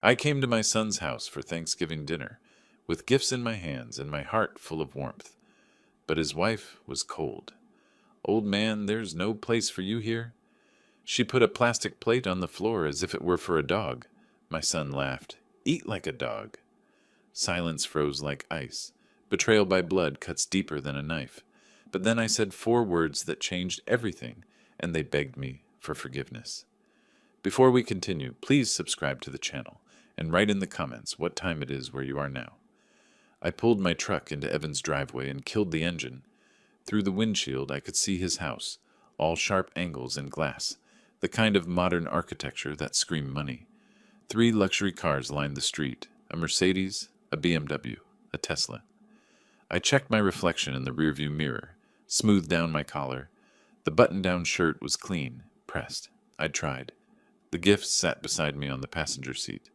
I came to my son's house for Thanksgiving dinner, with gifts in my hands and my heart full of warmth. But his wife was cold. "Old man, there's no place for you here." She put a plastic plate on the floor as if it were for a dog. My son laughed. "Eat like a dog." Silence froze like ice. Betrayal by blood cuts deeper than a knife. But then I said 4 words that changed everything, and they begged me for forgiveness. Before we continue, please subscribe to the channel and write in the comments what time it is where you are now. I pulled my truck into Evan's driveway and killed the engine. Through the windshield, I could see his house, all sharp angles and glass, the kind of modern architecture that screamed money. 3 luxury cars lined the street, a Mercedes, a BMW, a Tesla. I checked my reflection in the rearview mirror, smoothed down my collar. The button-down shirt was clean, pressed. I'd tried. The gifts sat beside me on the passenger seat.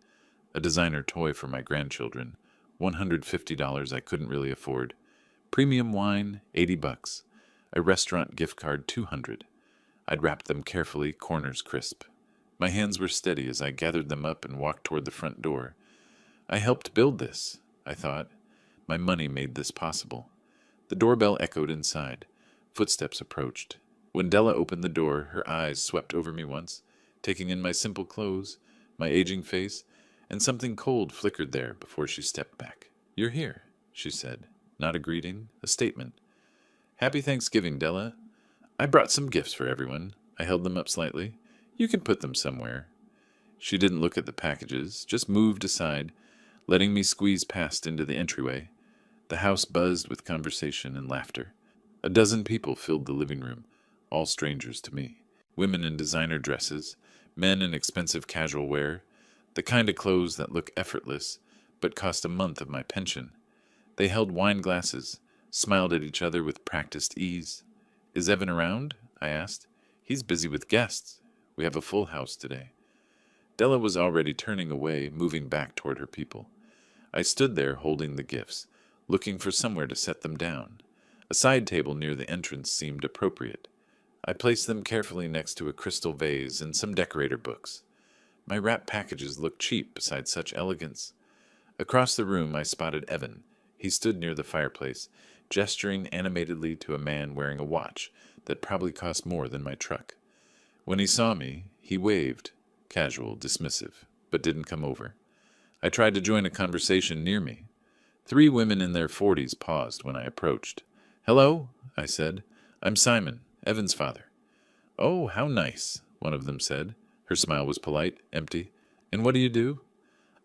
A designer toy for my grandchildren, $150 I couldn't really afford. Premium wine, $80. A restaurant gift card, $200. I'd wrapped them carefully, corners crisp. My hands were steady as I gathered them up and walked toward the front door. I helped build this, I thought. My money made this possible. The doorbell echoed inside. Footsteps approached. When Della opened the door, her eyes swept over me once, taking in my simple clothes, my aging face, and something cold flickered there before she stepped back. "You're here," she said. Not a greeting, a statement. "Happy Thanksgiving, Della. I brought some gifts for everyone." I held them up slightly. "You can put them somewhere." She didn't look at the packages, just moved aside, letting me squeeze past into the entryway. The house buzzed with conversation and laughter. A dozen people filled the living room, all strangers to me. Women in designer dresses, men in expensive casual wear, the kind of clothes that look effortless, but cost a month of my pension. They held wine glasses, smiled at each other with practiced ease. "Is Evan around?" I asked. "He's busy with guests. We have a full house today." Della was already turning away, moving back toward her people. I stood there holding the gifts, looking for somewhere to set them down. A side table near the entrance seemed appropriate. I placed them carefully next to a crystal vase and some decorator books. My wrapped packages looked cheap beside such elegance. Across the room I spotted Evan. He stood near the fireplace, gesturing animatedly to a man wearing a watch that probably cost more than my truck. When he saw me, he waved, casual, dismissive, but didn't come over. I tried to join a conversation near me. 3 women in their 40s paused when I approached. "Hello," I said. "I'm Simon, Evan's father." "Oh, how nice," one of them said. Her smile was polite, empty. "And what do you do?"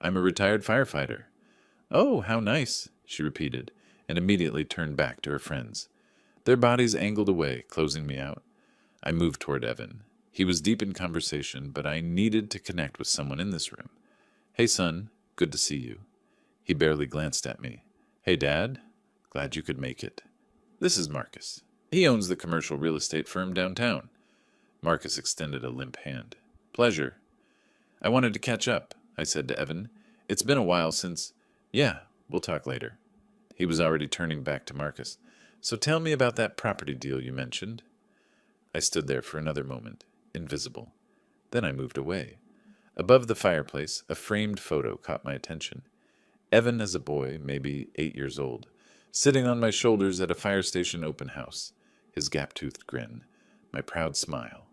"I'm a retired firefighter." "Oh, how nice," she repeated, and immediately turned back to her friends. Their bodies angled away, closing me out. I moved toward Evan. He was deep in conversation, but I needed to connect with someone in this room. "Hey, son, good to see you." He barely glanced at me. "Hey, Dad, glad you could make it. This is Marcus. He owns the commercial real estate firm downtown." Marcus extended a limp hand. "Pleasure." "I wanted to catch up," I said to Evan. "It's been a while since—" "Yeah, we'll talk later." He was already turning back to Marcus. "So tell me about that property deal you mentioned." I stood there for another moment, invisible. Then I moved away. Above the fireplace, a framed photo caught my attention. Evan as a boy, maybe 8 years old, sitting on my shoulders at a fire station open house, his gap-toothed grin, my proud smile.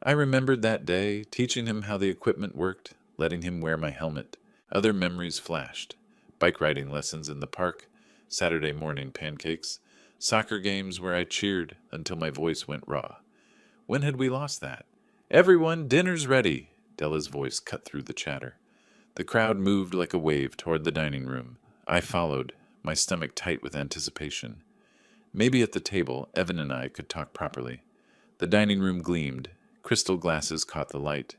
I remembered that day, teaching him how the equipment worked, letting him wear my helmet. Other memories flashed. Bike riding lessons in the park, Saturday morning pancakes, soccer games where I cheered until my voice went raw. When had we lost that? "Everyone, dinner's ready!" Della's voice cut through the chatter. The crowd moved like a wave toward the dining room. I followed, my stomach tight with anticipation. Maybe at the table, Evan and I could talk properly. The dining room gleamed. Crystal glasses caught the light.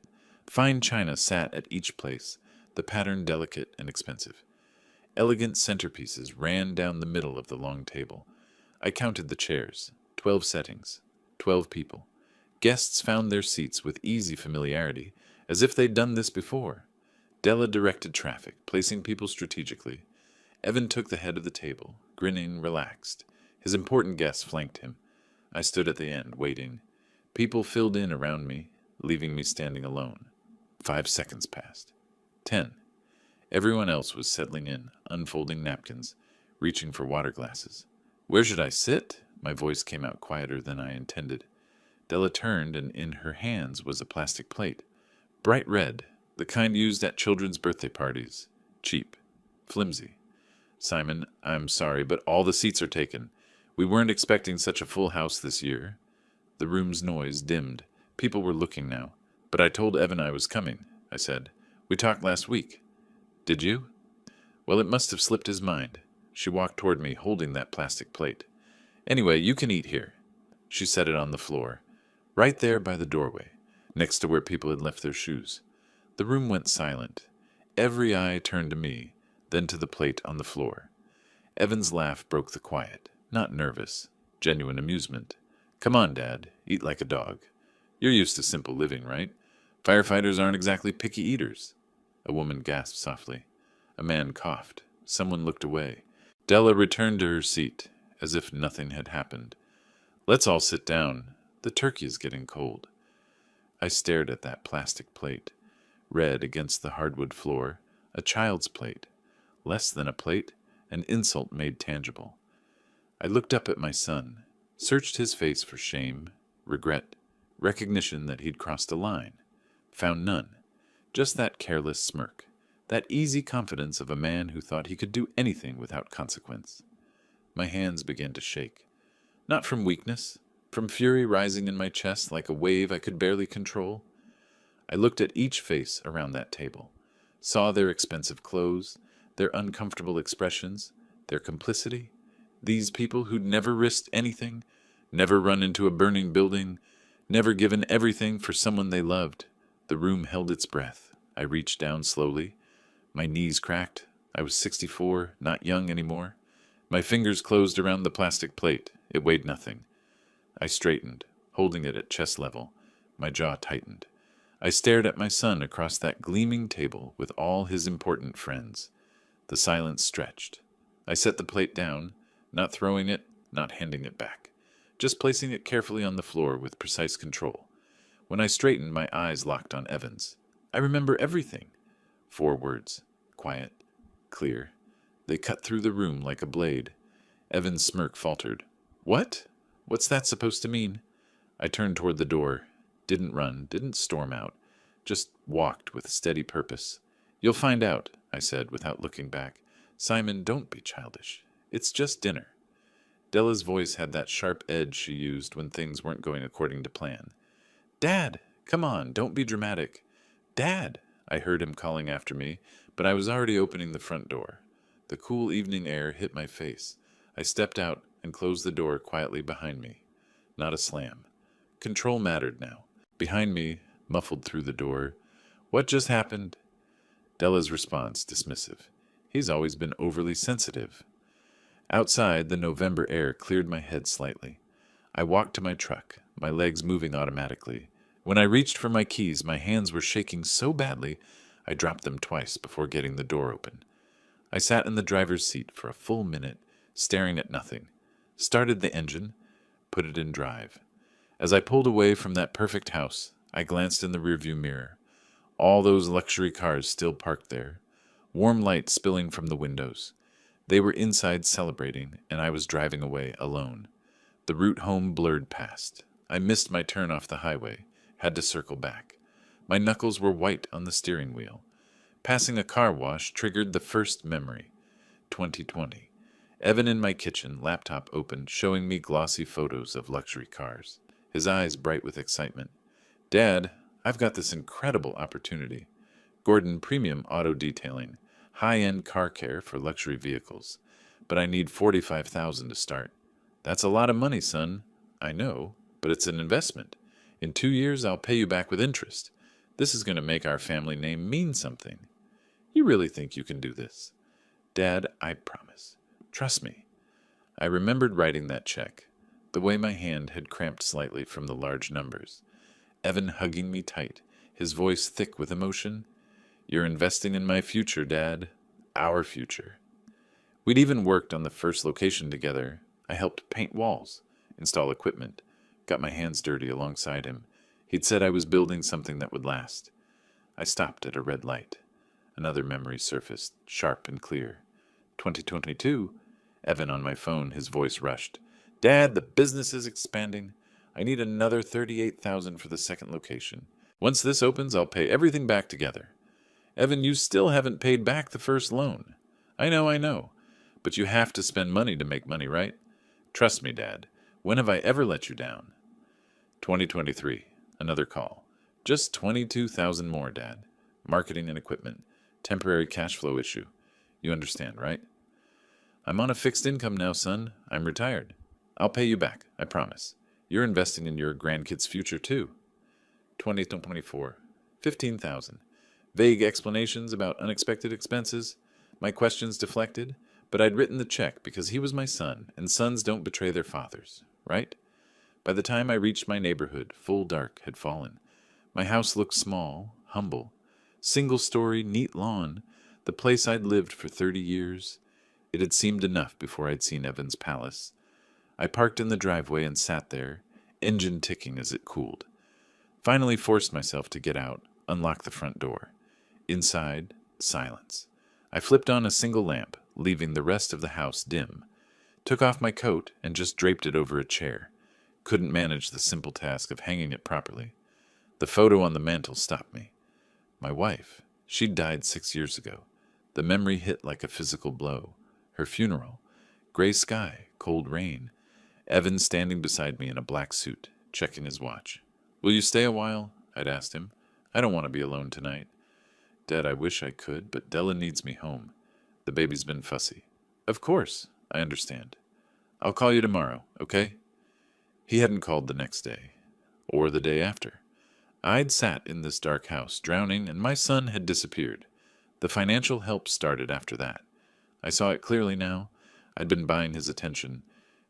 Fine china sat at each place, the pattern delicate and expensive. Elegant centerpieces ran down the middle of the long table. I counted the chairs. 12 settings. 12 people. Guests found their seats with easy familiarity, as if they'd done this before. Della directed traffic, placing people strategically. Evan took the head of the table, grinning, relaxed. His important guests flanked him. I stood at the end, waiting. People filled in around me, leaving me standing alone. 5 seconds passed. 10. Everyone else was settling in, unfolding napkins, reaching for water glasses. Where should I sit? My voice came out quieter than I intended. Della turned, and in her hands was a plastic plate. Bright red, the kind used at children's birthday parties. Cheap. Flimsy. Simon, I'm sorry, but all the seats are taken. We weren't expecting such a full house this year. The room's noise dimmed. People were looking now. But I told Evan I was coming, I said. We talked last week. Did you? Well, it must have slipped his mind. She walked toward me, holding that plastic plate. Anyway, you can eat here. She set it on the floor, right there by the doorway, next to where people had left their shoes. The room went silent. Every eye turned to me, then to the plate on the floor. Evan's laugh broke the quiet. Not nervous, genuine amusement. Come on, Dad, eat like a dog. You're used to simple living, right? Firefighters aren't exactly picky eaters. A woman gasped softly. A man coughed. Someone looked away. Della returned to her seat, as if nothing had happened. Let's all sit down. The turkey is getting cold. I stared at that plastic plate, red against the hardwood floor, a child's plate. Less than a plate, an insult made tangible. I looked up at my son, searched his face for shame, regret, recognition that he'd crossed a line. Found none. Just that careless smirk, that easy confidence of a man who thought he could do anything without consequence. My hands began to shake. Not from weakness, from fury rising in my chest like a wave I could barely control. I looked at each face around that table, saw their expensive clothes, their uncomfortable expressions, their complicity. These people who'd never risked anything, never run into a burning building, never given everything for someone they loved. The room held its breath. I reached down slowly. My knees cracked. I was 64, not young anymore. My fingers closed around the plastic plate. It weighed nothing. I straightened, holding it at chest level. My jaw tightened. I stared at my son across that gleaming table with all his important friends. The silence stretched. I set the plate down, not throwing it, not handing it back, just placing it carefully on the floor with precise control. When I straightened, my eyes locked on Evan's. I remember everything. 4 words. Quiet. Clear. They cut through the room like a blade. Evan's smirk faltered. What? What's that supposed to mean? I turned toward the door. Didn't run, didn't storm out. Just walked with steady purpose. You'll find out, I said without looking back. Simon, don't be childish. It's just dinner. Della's voice had that sharp edge she used when things weren't going according to plan. Dad, come on, don't be dramatic. Dad, I heard him calling after me, but I was already opening the front door. The cool evening air hit my face. I stepped out and closed the door quietly behind me. Not a slam. Control mattered now. Behind me, muffled through the door, what just happened? Della's response, dismissive. He's always been overly sensitive. Outside, the November air cleared my head slightly. I walked to my truck, my legs moving automatically. When I reached for my keys, my hands were shaking so badly, I dropped them twice before getting the door open. I sat in the driver's seat for a full minute, staring at nothing. Started the engine, put it in drive. As I pulled away from that perfect house, I glanced in the rearview mirror. All those luxury cars still parked there, warm light spilling from the windows. They were inside celebrating, and I was driving away alone. The route home blurred past. I missed my turn off the highway, had to circle back. My knuckles were white on the steering wheel. Passing a car wash triggered the first memory. 2020. Evan in my kitchen, laptop open, showing me glossy photos of luxury cars. His eyes bright with excitement. Dad, I've got this incredible opportunity. Gordon Premium Auto Detailing. High-end car care for luxury vehicles. But I need $45,000 to start. That's a lot of money, son. I know, but it's an investment. In 2 years, I'll pay you back with interest. This is going to make our family name mean something. You really think you can do this? Dad, I promise. Trust me. I remembered writing that check, the way my hand had cramped slightly from the large numbers. Evan hugging me tight, his voice thick with emotion. You're investing in my future, Dad. Our future. We'd even worked on the first location together. I helped paint walls, install equipment, got my hands dirty alongside him. He'd said I was building something that would last. I stopped at a red light. Another memory surfaced, sharp and clear. 2022? Evan on my phone, his voice rushed. Dad, the business is expanding. I need another 38,000 for the second location. Once this opens, I'll pay everything back together. Evan, you still haven't paid back the first loan. I know. But you have to spend money to make money, right? Trust me, Dad. When have I ever let you down? 2023. Another call. Just 22,000 more, Dad. Marketing and equipment. Temporary cash flow issue. You understand, right? I'm on a fixed income now, son. I'm retired. I'll pay you back, I promise. You're investing in your grandkids' future, too. 2024. 15,000. Vague explanations about unexpected expenses. My questions deflected, but I'd written the check because he was my son, and sons don't betray their fathers, right? By the time I reached my neighborhood, full dark had fallen. My house looked small, humble. Single-story, neat lawn, the place I'd lived for 30 years. It had seemed enough before I'd seen Evan's palace. I parked in the driveway and sat there, engine ticking as it cooled. Finally forced myself to get out, unlock the front door. Inside, silence. I flipped on a single lamp, leaving the rest of the house dim. Took off my coat and just draped it over a chair. Couldn't manage the simple task of hanging it properly. The photo on the mantel stopped me. My wife. She'd died 6 years ago. The memory hit like a physical blow. Her funeral. Gray sky, cold rain. Evan standing beside me in a black suit, checking his watch. Will you stay a while? I'd asked him. I don't want to be alone tonight. Dad, I wish I could, but Della needs me home. The baby's been fussy. Of course, I understand. I'll call you tomorrow, okay? He hadn't called the next day, or the day after. I'd sat in this dark house, drowning, and my son had disappeared. The financial help started after that. I saw it clearly now. I'd been buying his attention,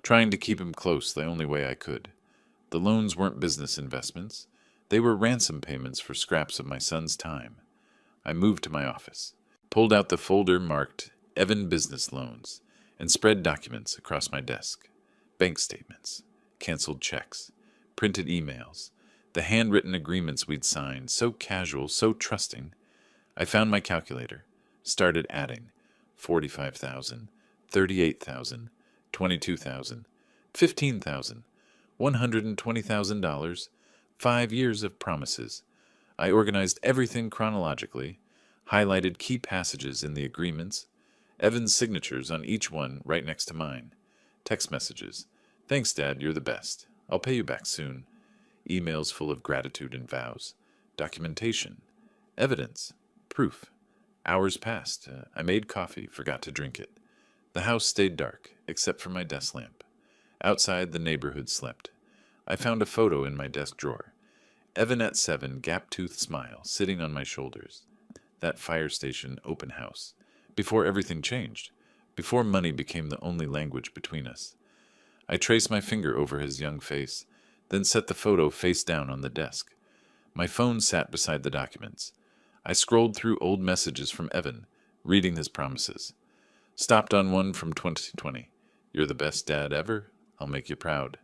trying to keep him close the only way I could. The loans weren't business investments. They were ransom payments for scraps of my son's time. I moved to my office, pulled out the folder marked Evan Business Loans, and spread documents across my desk. Bank statements, canceled checks, printed emails, the handwritten agreements we'd signed, so casual, so trusting. I found my calculator, started adding 45,000, 38,000, 22,000, 15,000, $120,000, 5 years of promises. I organized everything chronologically, highlighted key passages in the agreements, Evan's signatures on each one right next to mine. Text messages. Thanks, Dad, you're the best. I'll pay you back soon. Emails full of gratitude and vows. Documentation. Evidence. Proof. Hours passed. I made coffee, forgot to drink it. The house stayed dark, except for my desk lamp. Outside, the neighborhood slept. I found a photo in my desk drawer. Evan at 7, gap-toothed smile, sitting on my shoulders. That fire station open house. Before everything changed. Before money became the only language between us. I traced my finger over his young face, then set the photo face down on the desk. My phone sat beside the documents. I scrolled through old messages from Evan, reading his promises. Stopped on one from 2020. You're the best dad ever. I'll make you proud.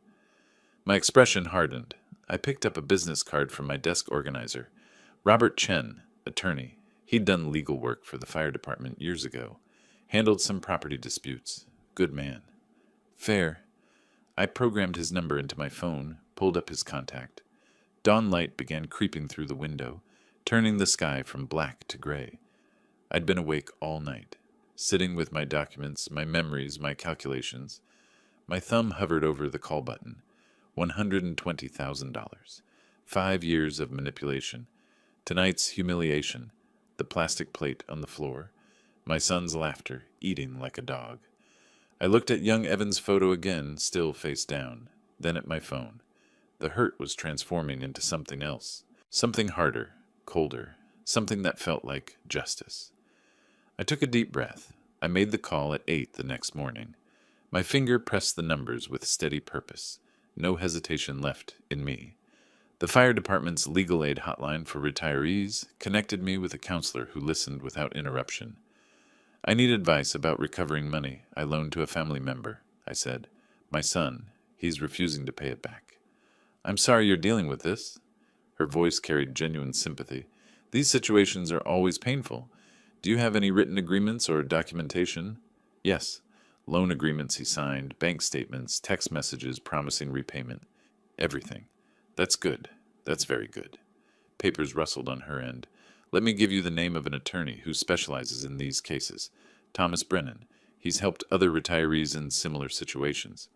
My expression hardened. I picked up a business card from my desk organizer. Robert Chen, attorney. He'd done legal work for the fire department years ago. Handled some property disputes. Good man. Fair. I programmed his number into my phone, pulled up his contact. Dawn light began creeping through the window, turning the sky from black to gray. I'd been awake all night, sitting with my documents, my memories, my calculations. My thumb hovered over the call button. $120,000. 5 years of manipulation. Tonight's humiliation. The plastic plate on the floor. My son's laughter, eating like a dog. I looked at young Evan's photo again, still face down, then at my phone. The hurt was transforming into something else. Something harder, colder, something that felt like justice. I took a deep breath. I made the call at 8 the next morning. My finger pressed the numbers with steady purpose. No hesitation left in me. The fire department's legal aid hotline for retirees connected me with a counselor who listened without interruption. I need advice about recovering money I loaned to a family member, I said. My son, he's refusing to pay it back. I'm sorry you're dealing with this. Her voice carried genuine sympathy. These situations are always painful. Do you have any written agreements or documentation? Yes. Loan agreements he signed, bank statements, text messages promising repayment. Everything. That's good. That's very good. Papers rustled on her end. Let me give you the name of an attorney who specializes in these cases. Thomas Brennan. He's helped other retirees in similar situations.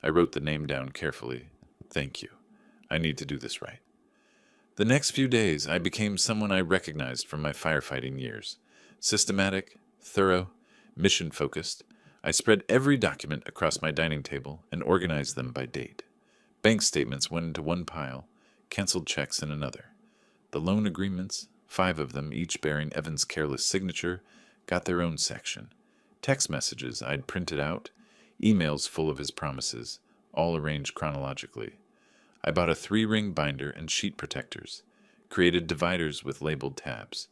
I wrote the name down carefully. Thank you. I need to do this right. The next few days, I became someone I recognized from my firefighting years. Systematic, thorough, mission-focused. I spread every document across my dining table and organized them by date. Bank statements went into one pile, canceled checks in another. The loan agreements, 5 of them, each bearing Evan's careless signature, got their own section. Text messages I'd printed out, emails full of his promises, all arranged chronologically. I bought a 3-ring binder and sheet protectors, created dividers with labeled tabs,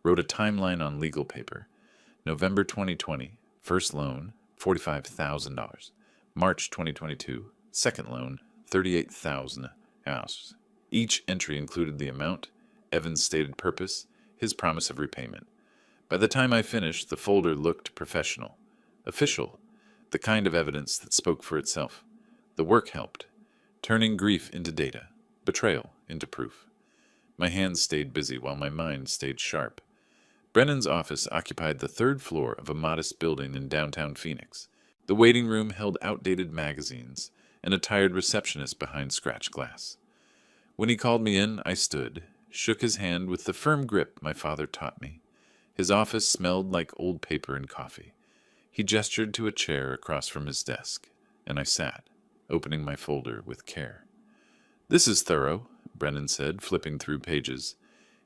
wrote a timeline on legal paper. November 2020, first loan, $45,000. March 2022, second loan, $38,000. Each entry included the amount, Evan's stated purpose, his promise of repayment. By the time I finished, the folder looked professional, official, the kind of evidence that spoke for itself. The work helped, turning grief into data, betrayal into proof. My hands stayed busy while my mind stayed sharp. Brennan's office occupied the 3rd floor of a modest building in downtown Phoenix. The waiting room held outdated magazines and a tired receptionist behind scratched glass. When he called me in, I stood, shook his hand with the firm grip my father taught me. His office smelled like old paper and coffee. He gestured to a chair across from his desk, and I sat, opening my folder with care. "This is thorough," Brennan said, flipping through pages.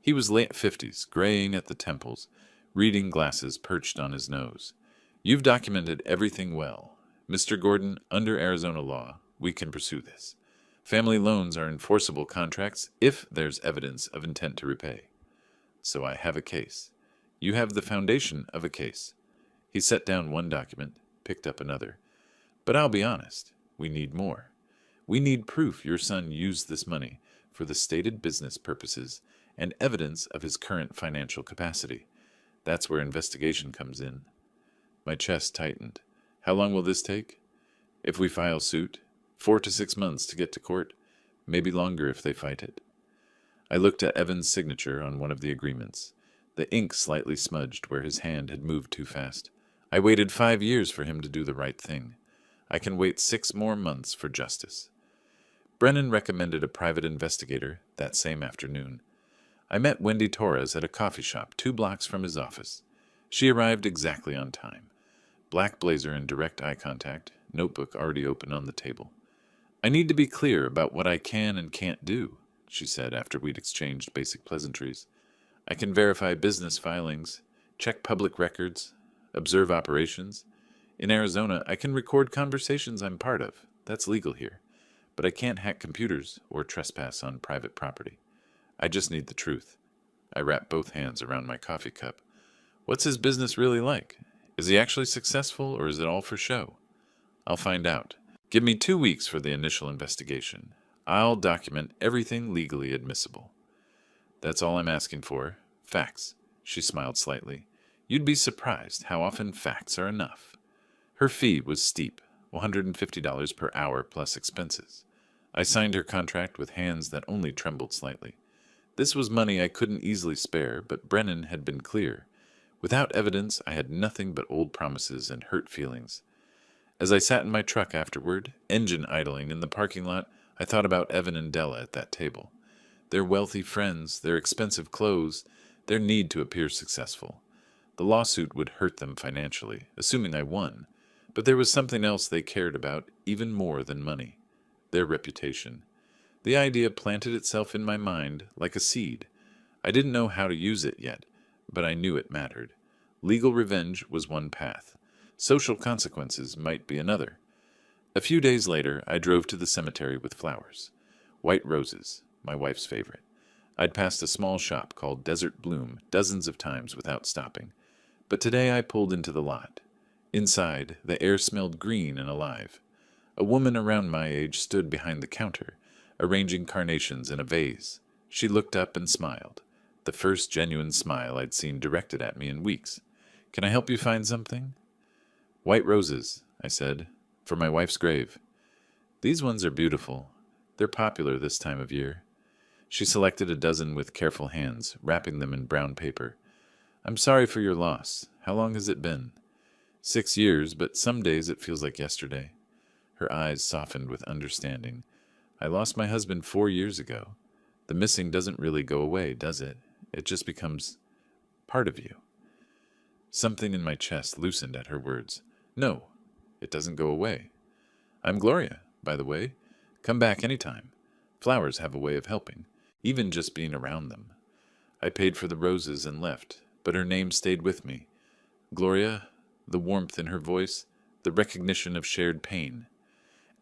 He was late 50s, graying at the temples, reading glasses perched on his nose. "You've documented everything well. Mr. Gordon, under Arizona law, we can pursue this. Family loans are enforceable contracts if there's evidence of intent to repay. So I have a case. You have the foundation of a case." He set down one document, picked up another. "But I'll be honest, we need more. We need proof your son used this money for the stated business purposes and evidence of his current financial capacity. That's where investigation comes in." My chest tightened. "How long will this take?" "If we file suit, 4 to 6 months to get to court, maybe longer if they fight it." I looked at Evan's signature on one of the agreements. The ink slightly smudged where his hand had moved too fast. I waited 5 years for him to do the right thing. I can wait 6 more months for justice. Brennan recommended a private investigator that same afternoon. I met Wendy Torres at a coffee shop 2 blocks from his office. She arrived exactly on time. Black blazer and direct eye contact, notebook already open on the table. "I need to be clear about what I can and can't do," she said after we'd exchanged basic pleasantries. "I can verify business filings, check public records, observe operations. In Arizona, I can record conversations I'm part of. That's legal here. But I can't hack computers or trespass on private property. I just need the truth." I wrapped both hands around my coffee cup. "What's his business really like? Is he actually successful, or is it all for show?" "I'll find out. Give me 2 weeks for the initial investigation. I'll document everything legally admissible." "That's all I'm asking for. Facts." She smiled slightly. "You'd be surprised how often facts are enough." Her fee was steep, $150 per hour plus expenses. I signed her contract with hands that only trembled slightly. This was money I couldn't easily spare, but Brennan had been clear. Without evidence, I had nothing but old promises and hurt feelings. As I sat in my truck afterward, engine idling in the parking lot, I thought about Evan and Della at that table. Their wealthy friends, their expensive clothes, their need to appear successful. The lawsuit would hurt them financially, assuming I won, but there was something else they cared about even more than money: their reputation. The idea planted itself in my mind like a seed. I didn't know how to use it yet, but I knew it mattered. Legal revenge was one path. Social consequences might be another. A few days later, I drove to the cemetery with flowers. White roses, my wife's favorite. I'd passed a small shop called Desert Bloom dozens of times without stopping, but today I pulled into the lot. Inside, the air smelled green and alive. A woman around my age stood behind the counter, arranging carnations in a vase. She looked up and smiled. the first genuine smile I'd seen directed at me in weeks. "Can I help you find something?" "White roses," I said, "for my wife's grave." "These ones are beautiful. They're popular this time of year." She selected a dozen with careful hands, wrapping them in brown paper. "I'm sorry for your loss. How long has it been?" 6 years, but some days it feels like yesterday." Her eyes softened with understanding. "I lost my husband 4 years ago. The missing doesn't really go away, does it? It just becomes part of you." Something in my chest loosened at her words. "No, it doesn't go away. I'm Gloria, by the way. Come back any time. Flowers have a way of helping, even just being around them." I paid for the roses and left, but her name stayed with me. Gloria, the warmth in her voice, the recognition of shared pain.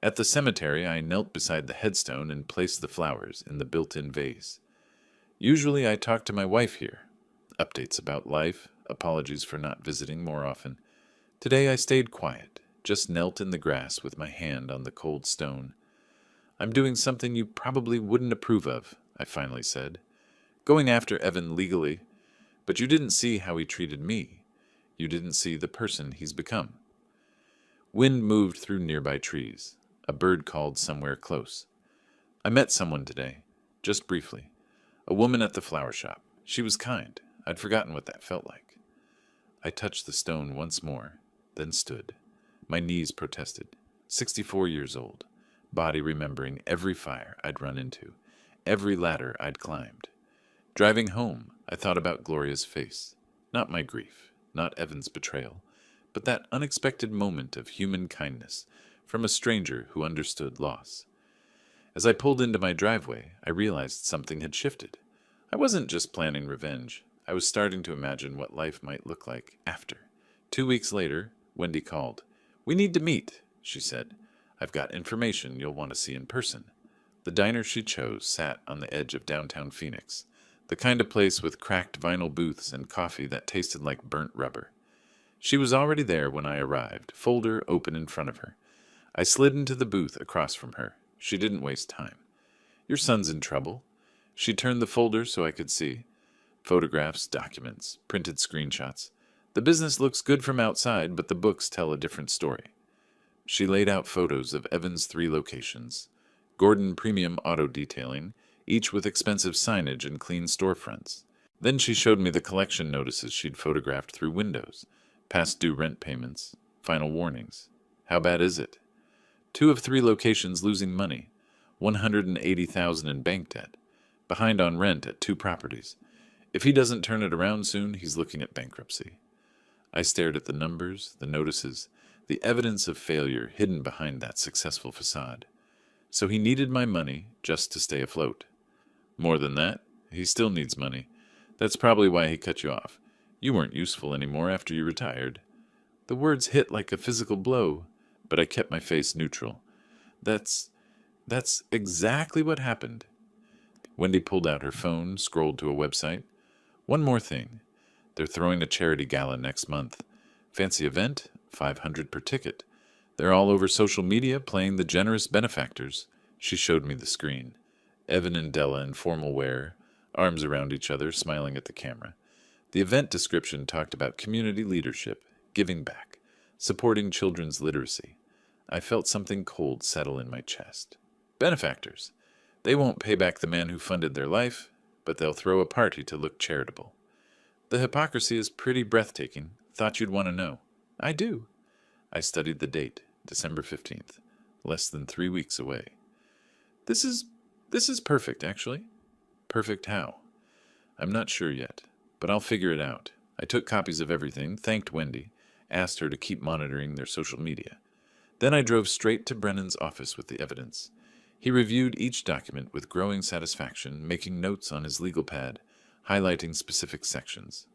At the cemetery, I knelt beside the headstone and placed the flowers in the built-in vase. Usually I talk to my wife here. Updates about life, apologies for not visiting more often. Today I stayed quiet, just knelt in the grass with my hand on the cold stone. "I'm doing something you probably wouldn't approve of," I finally said. "Going after Evan legally. But you didn't see how he treated me. You didn't see the person he's become." Wind moved through nearby trees. A bird called somewhere close. "I met someone today, just briefly. A woman at the flower shop. She was kind. I'd forgotten what that felt like." I touched the stone once more, then stood. My knees protested. 64 years old, body remembering every fire I'd run into, every ladder I'd climbed. Driving home, I thought about Gloria's face. Not my grief, not Evan's betrayal, but that unexpected moment of human kindness from a stranger who understood loss. As I pulled into my driveway, I realized something had shifted. I wasn't just planning revenge. I was starting to imagine what life might look like after. 2 weeks later, Wendy called. "We need to meet," she said. "I've got information you'll want to see in person." The diner she chose sat on the edge of downtown Phoenix, the kind of place with cracked vinyl booths and coffee that tasted like burnt rubber. She was already there when I arrived, folder open in front of her. I slid into the booth across from her. She didn't waste time. "Your son's in trouble." She turned the folder so I could see. Photographs, documents, printed screenshots. "The business looks good from outside, but the books tell a different story." She laid out photos of Evan's 3 locations. Gordon Premium Auto Detailing, each with expensive signage and clean storefronts. Then she showed me the collection notices she'd photographed through windows. Past due rent payments. Final warnings. How bad is it? 2 of 3 locations losing money. $180,000 in bank debt. Behind on rent at 2 properties. If he doesn't turn it around soon, he's looking at bankruptcy. I stared at the numbers, the notices, the evidence of failure hidden behind that successful facade. So he needed my money just to stay afloat. More than that, he still needs money. That's probably why he cut you off. You weren't useful anymore after you retired. The words hit like a physical blow, but I kept my face neutral. That's exactly what happened. Wendy pulled out her phone, scrolled to a website. "One more thing. They're throwing a charity gala next month. Fancy event, $500 per ticket. They're all over social media playing the generous benefactors." She showed me the screen. Evan and Della in formal wear, arms around each other, smiling at the camera. The event description talked about community leadership, giving back, supporting children's literacy. I felt something cold settle in my chest. Benefactors. They won't pay back the man who funded their life, but they'll throw a party to look charitable. The hypocrisy is pretty breathtaking. Thought you'd want to know. I do. I studied the date, December 15th, less than 3 weeks away. This is perfect, actually. Perfect how? I'm not sure yet, but I'll figure it out. I took copies of everything, thanked Wendy, asked her to keep monitoring their social media. Then I drove straight to Brennan's office with the evidence. He reviewed each document with growing satisfaction, making notes on his legal pad, highlighting specific sections.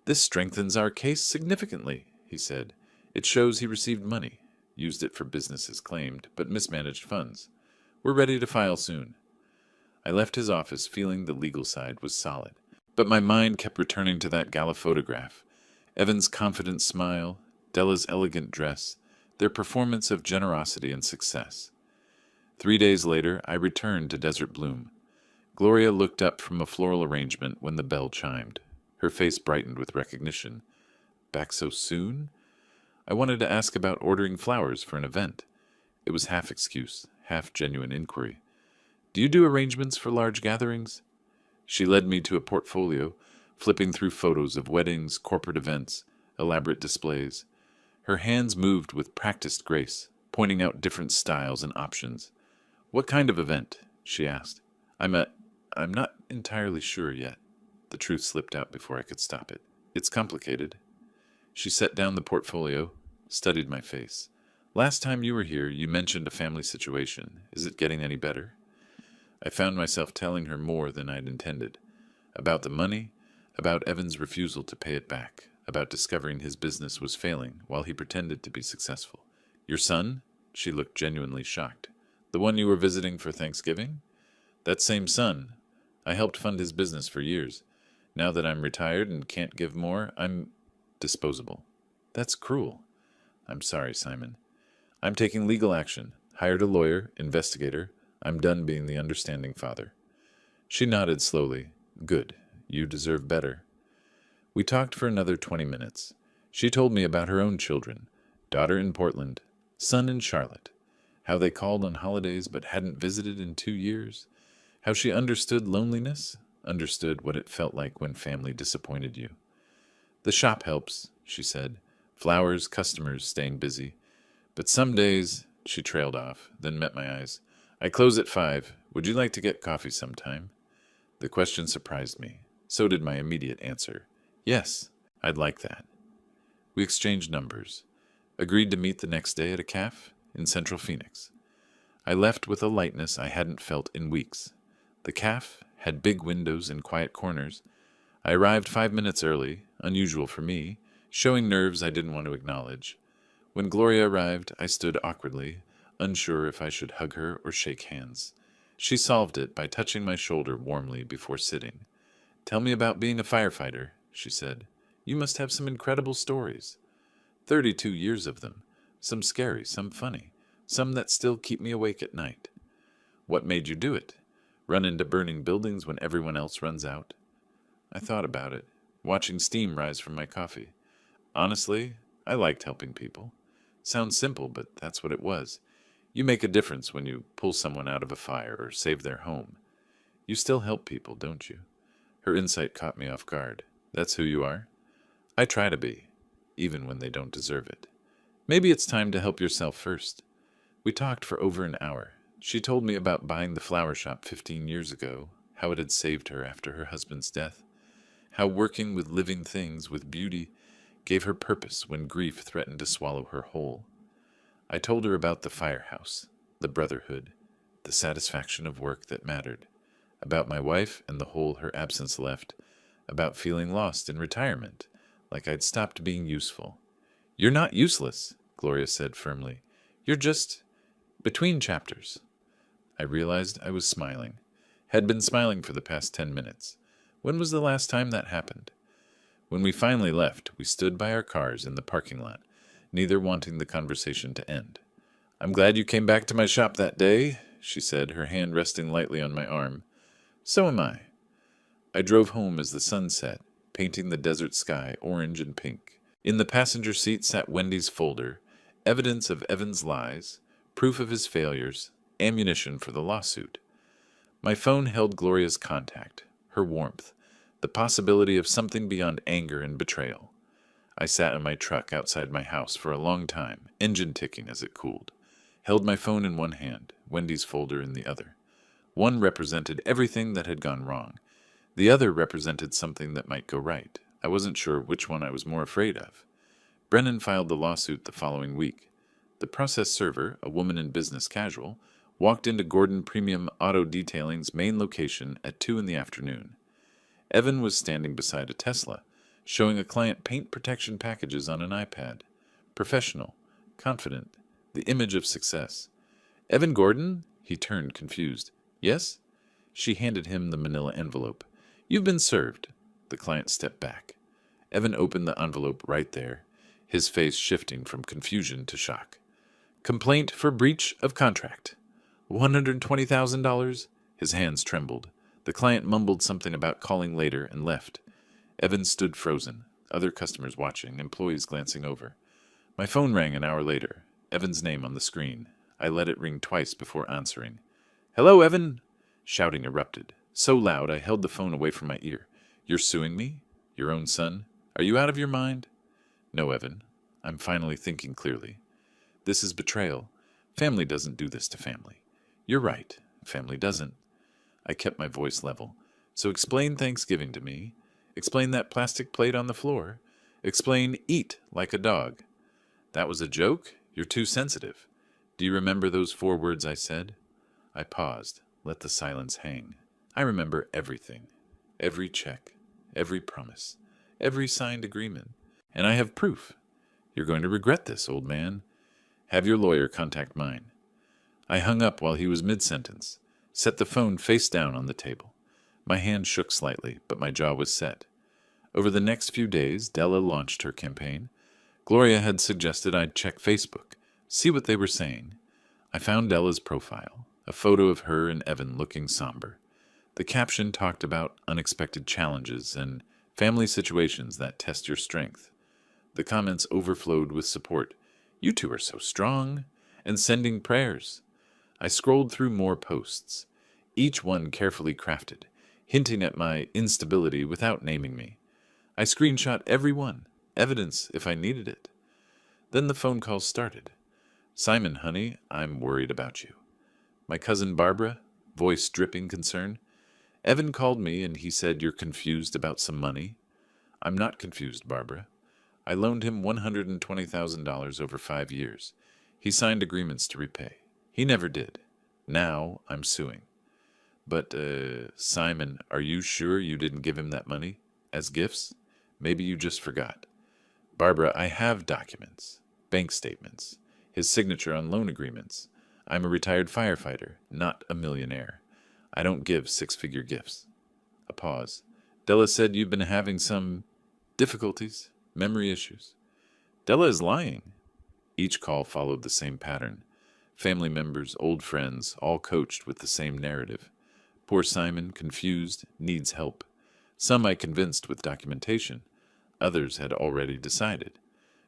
"This strengthens our case significantly," he said. "It shows he received money, used it for businesses claimed, but mismanaged funds. We're ready to file soon." I left his office feeling the legal side was solid, but my mind kept returning to that gala photograph. Evan's confident smile, Della's elegant dress, their performance of generosity and success. 3 days later, I returned to Desert Bloom. Gloria looked up from a floral arrangement when the bell chimed. Her face brightened with recognition. Back so soon? I wanted to ask about ordering flowers for an event. It was half excuse, half genuine inquiry. Do you do arrangements for large gatherings? She led me to a portfolio, flipping through photos of weddings, corporate events, elaborate displays. Her hands moved with practiced grace, pointing out different styles and options. What kind of event? She asked. I'm not entirely sure yet. The truth slipped out before I could stop it. It's complicated. She set down the portfolio, studied my face. Last time you were here, you mentioned a family situation. Is it getting any better? I found myself telling her more than I'd intended. About the money, about Evan's refusal to pay it back, about discovering his business was failing while he pretended to be successful. Your son? She looked genuinely shocked. The one you were visiting for Thanksgiving? That same son. I helped fund his business for years. Now that I'm retired and can't give more, I'm disposable. That's cruel. I'm sorry, Simon. I'm taking legal action. Hired a lawyer, investigator. I'm done being the understanding father. She nodded slowly. Good. You deserve better. We talked for another 20 minutes. She told me about her own children. Daughter in Portland. Son in Charlotte. How they called on holidays but hadn't visited in 2 years. How she understood loneliness. Understood what it felt like when family disappointed you. The shop helps, she said. Flowers, customers, staying busy. But some days, she trailed off, then met my eyes. I close at 5. Would you like to get coffee sometime? The question surprised me. So did my immediate answer. Yes, I'd like that. We exchanged numbers. Agreed to meet the next day at a cafe in Central Phoenix. I left with a lightness I hadn't felt in weeks. The cafe had big windows and quiet corners. I arrived 5 minutes early, unusual for me, showing nerves I didn't want to acknowledge. When Gloria arrived, I stood awkwardly, unsure if I should hug her or shake hands. She solved it by touching my shoulder warmly before sitting. Tell me about being a firefighter, she said. You must have some incredible stories. 32 years of them. Some scary, some funny, some that still keep me awake at night. What made you do it? Run into burning buildings when everyone else runs out? I thought about it, watching steam rise from my coffee. Honestly, I liked helping people. Sounds simple, but that's what it was. You make a difference when you pull someone out of a fire or save their home. You still help people, don't you? Her insight caught me off guard. That's who you are? I try to be, even when they don't deserve it. Maybe it's time to help yourself first. We talked for over an hour. She told me about buying the flower shop 15 years ago, how it had saved her after her husband's death, how working with living things with beauty gave her purpose when grief threatened to swallow her whole. I told her about the firehouse, the brotherhood, the satisfaction of work that mattered, about my wife and the hole her absence left, about feeling lost in retirement, like I'd stopped being useful. You're not useless, Gloria said firmly. You're just between chapters. I realized I was smiling, had been smiling for the past 10 minutes. When was the last time that happened? When we finally left, we stood by our cars in the parking lot, neither wanting the conversation to end. I'm glad you came back to my shop that day, she said, her hand resting lightly on my arm. So am I. I drove home as the sun set, painting the desert sky orange and pink. In the passenger seat sat Wendy's folder, evidence of Evan's lies, proof of his failures, ammunition for the lawsuit. My phone held Gloria's contact, her warmth, the possibility of something beyond anger and betrayal. I sat in my truck outside my house for a long time, engine ticking as it cooled, held my phone in one hand, Wendy's folder in the other. One represented everything that had gone wrong. The other represented something that might go right. I wasn't sure which one I was more afraid of. Brennan filed the lawsuit the following week. The process server, a woman in business casual, walked into Gordon Premium Auto Detailing's main location at 2 in the afternoon. Evan was standing beside a Tesla, showing a client paint protection packages on an iPad. Professional, confident, the image of success. Evan Gordon? He turned, confused. Yes? She handed him the manila envelope. You've been served. The client stepped back. Evan opened the envelope right there, his face shifting from confusion to shock. Complaint for breach of contract. $120,000? His hands trembled. The client mumbled something about calling later and left. Evan stood frozen, other customers watching, employees glancing over. My phone rang an hour later, Evan's name on the screen. I let it ring twice before answering. "Hello, Evan!" Shouting erupted, so loud I held the phone away from my ear. "You're suing me? Your own son? Are you out of your mind?" "No, Evan. I'm finally thinking clearly. This is betrayal. Family doesn't do this to family. You're right. Family doesn't." I kept my voice level. "So explain Thanksgiving to me. Explain that plastic plate on the floor. Explain eat like a dog." "That was a joke? You're too sensitive. Do you remember those 4 words I said?" I paused, let the silence hang. I remember everything. Every check. Every promise. Every signed agreement. And I have proof. You're going to regret this, old man. Have your lawyer contact mine. I hung up while he was mid-sentence, set the phone face down on the table. My hand shook slightly, but my jaw was set. Over the next few days, Della launched her campaign. Gloria had suggested I'd check Facebook, see what they were saying. I found Della's profile, a photo of her and Evan looking somber. The caption talked about unexpected challenges and family situations that test your strength. The comments overflowed with support. "You two are so strong," and sending prayers. I scrolled through more posts, each one carefully crafted, hinting at my instability without naming me. I screenshot every one, evidence if I needed it. Then the phone calls started. "Simon, honey, I'm worried about you." My cousin Barbara, voice dripping concern. "Evan called me and he said you're confused about some money." "I'm not confused, Barbara. I loaned him $120,000 over 5 years. He signed agreements to repay. He never did. Now I'm suing." "But, Simon, are you sure you didn't give him that money? As gifts? Maybe you just forgot." "Barbara, I have documents, bank statements, his signature on loan agreements. I'm a retired firefighter, not a millionaire. I don't give 6-figure gifts." A pause. "Della said you've been having some difficulties, memory issues." "Della is lying." Each call followed the same pattern. Family members, old friends, all coached with the same narrative. Poor Simon, confused, needs help. Some I convinced with documentation. Others had already decided.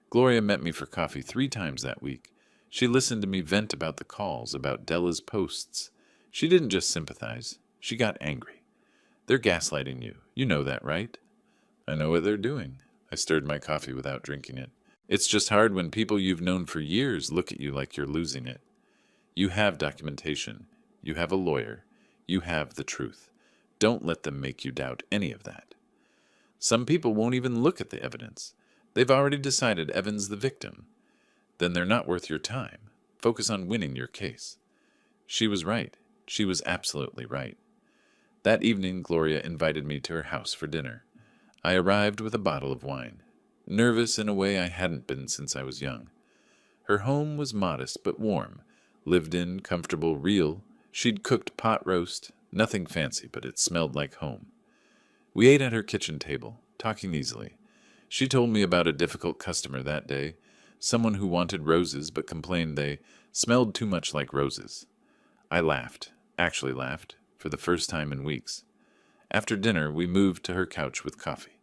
Gloria met me for coffee 3 times that week. She listened to me vent about the calls, about Della's posts. She didn't just sympathize. She got angry. "They're gaslighting you. You know that, right?" "I know what they're doing." I stirred my coffee without drinking it. "It's just hard when people you've known for years look at you like you're losing it. You have documentation. You have a lawyer. You have the truth. Don't let them make you doubt any of that." "Some people won't even look at the evidence. They've already decided Evan's the victim. Then they're not worth your time. Focus on winning your case." She was right. She was absolutely right. That evening, Gloria invited me to her house for dinner. I arrived with a bottle of wine, nervous in a way I hadn't been since I was young. Her home was modest but warm, lived in, comfortable, real. She'd cooked pot roast, nothing fancy, but it smelled like home. We ate at her kitchen table, talking easily. She told me about a difficult customer that day, someone who wanted roses but complained they smelled too much like roses. I laughed, actually laughed, for the first time in weeks. After dinner, we moved to her couch with coffee.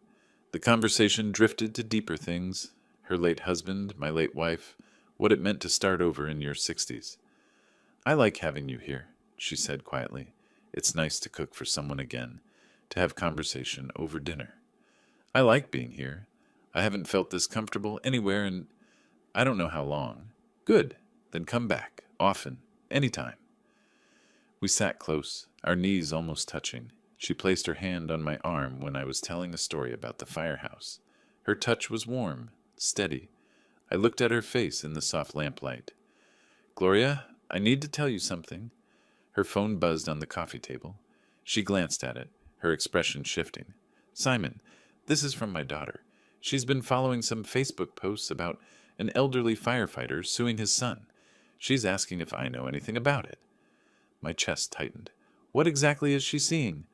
The conversation drifted to deeper things, her late husband, my late wife, what it meant to start over in your 60s. "I like having you here," she said quietly. "It's nice to cook for someone again, to have conversation over dinner. I like being here. I haven't felt this comfortable anywhere in I don't know how long." "Good. Then come back. Often. Anytime." We sat close, our knees almost touching. She placed her hand on my arm when I was telling a story about the firehouse. Her touch was warm, steady. I looked at her face in the soft lamplight. "Gloria, I need to tell you something." Her phone buzzed on the coffee table. She glanced at it, her expression shifting. "Simon, this is from my daughter. She's been following some Facebook posts about an elderly firefighter suing his son. She's asking if I know anything about it." My chest tightened. "What exactly is she seeing?"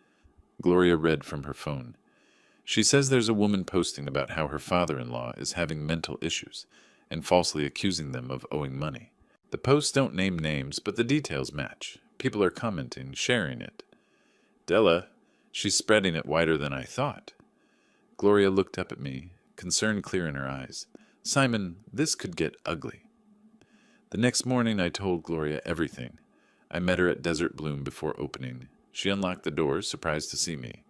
Gloria read from her phone. "She says there's a woman posting about how her father-in-law is having mental issues and falsely accusing them of owing money. The posts don't name names, but the details match. People are commenting, sharing it." Della, she's spreading it wider than I thought. Gloria looked up at me, concern clear in her eyes. Simon, this could get ugly. The next morning I told Gloria everything. I met her at Desert Bloom before opening. She unlocked the door, surprised to see me.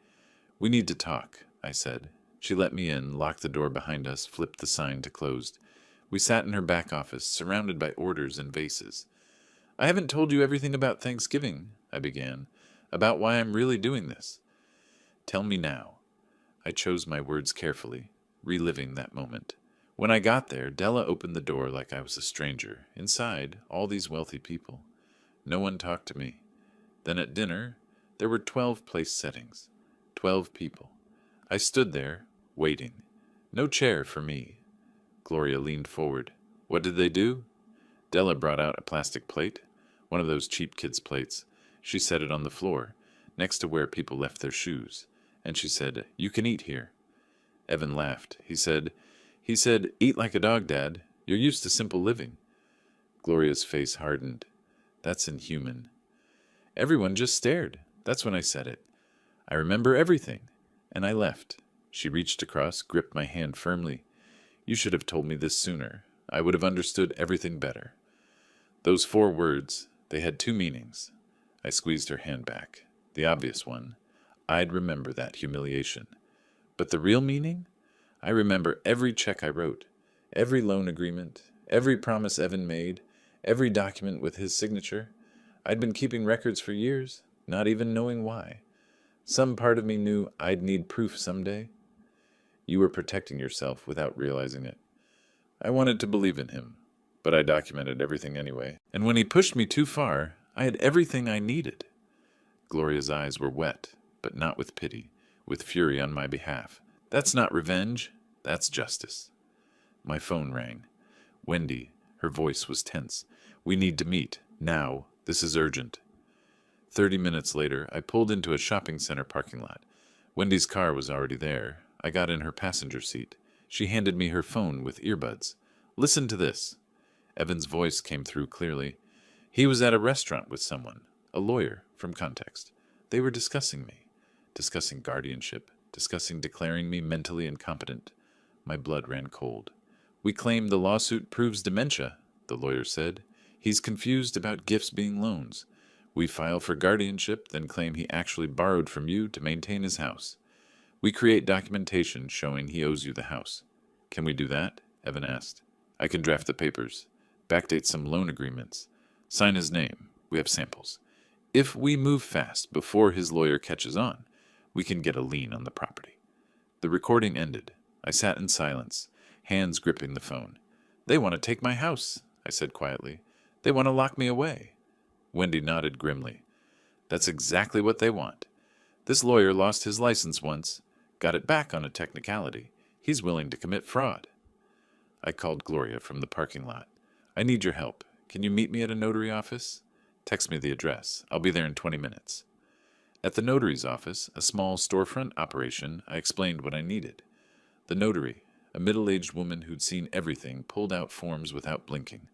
We need to talk, I said. She let me in, locked the door behind us, flipped the sign to closed. We sat in her back office, surrounded by orders and vases. I haven't told you everything about Thanksgiving, I began, about why I'm really doing this. Tell me now. I chose my words carefully, reliving that moment. When I got there, Della opened the door like I was a stranger. Inside, all these wealthy people. No one talked to me. Then at dinner, there were 12 place settings. 12 people. I stood there, waiting. No chair for me. Gloria leaned forward. What did they do? Della brought out a plastic plate, one of those cheap kids' plates. She set it on the floor, next to where people left their shoes, and she said, "You can eat here." Evan laughed. He said, "Eat like a dog, Dad. You're used to simple living." Gloria's face hardened. That's inhuman. Everyone just stared. That's when I said it. I remember everything. And I left. She reached across, gripped my hand firmly. You should have told me this sooner. I would have understood everything better. Those 4 words, they had 2 meanings. I squeezed her hand back. The obvious one. I'd remember that humiliation. But the real meaning? I remember every check I wrote, every loan agreement, every promise Evan made, every document with his signature. I'd been keeping records for years, not even knowing why. Some part of me knew I'd need proof someday. You were protecting yourself without realizing it. I wanted to believe in him, but I documented everything anyway. And when he pushed me too far, I had everything I needed. Gloria's eyes were wet, but not with pity, with fury on my behalf. That's not revenge. That's justice. My phone rang. Wendy, her voice was tense. We need to meet. Now. This is urgent. 30 minutes later, I pulled into a shopping center parking lot. Wendy's car was already there. I got in her passenger seat. She handed me her phone with earbuds. Listen to this. Evan's voice came through clearly. He was at a restaurant with someone, a lawyer, from context. They were discussing me, discussing guardianship, discussing declaring me mentally incompetent. My blood ran cold. We claim the lawsuit proves dementia, the lawyer said. He's confused about gifts being loans. We file for guardianship, then claim he actually borrowed from you to maintain his house. We create documentation showing he owes you the house. Can we do that? Evan asked. I can draft the papers, backdate some loan agreements, sign his name. We have samples. If we move fast before his lawyer catches on, we can get a lien on the property. The recording ended. I sat in silence, hands gripping the phone. They want to take my house, I said quietly. They want to lock me away. Wendy nodded grimly. That's exactly what they want. This lawyer lost his license once, got it back on a technicality. He's willing to commit fraud. I called Gloria from the parking lot. I need your help. Can you meet me at a notary office? Text me the address. I'll be there in 20 minutes. At the notary's office, a small storefront operation, I explained what I needed. The notary, a middle-aged woman who'd seen everything, pulled out forms without blinking.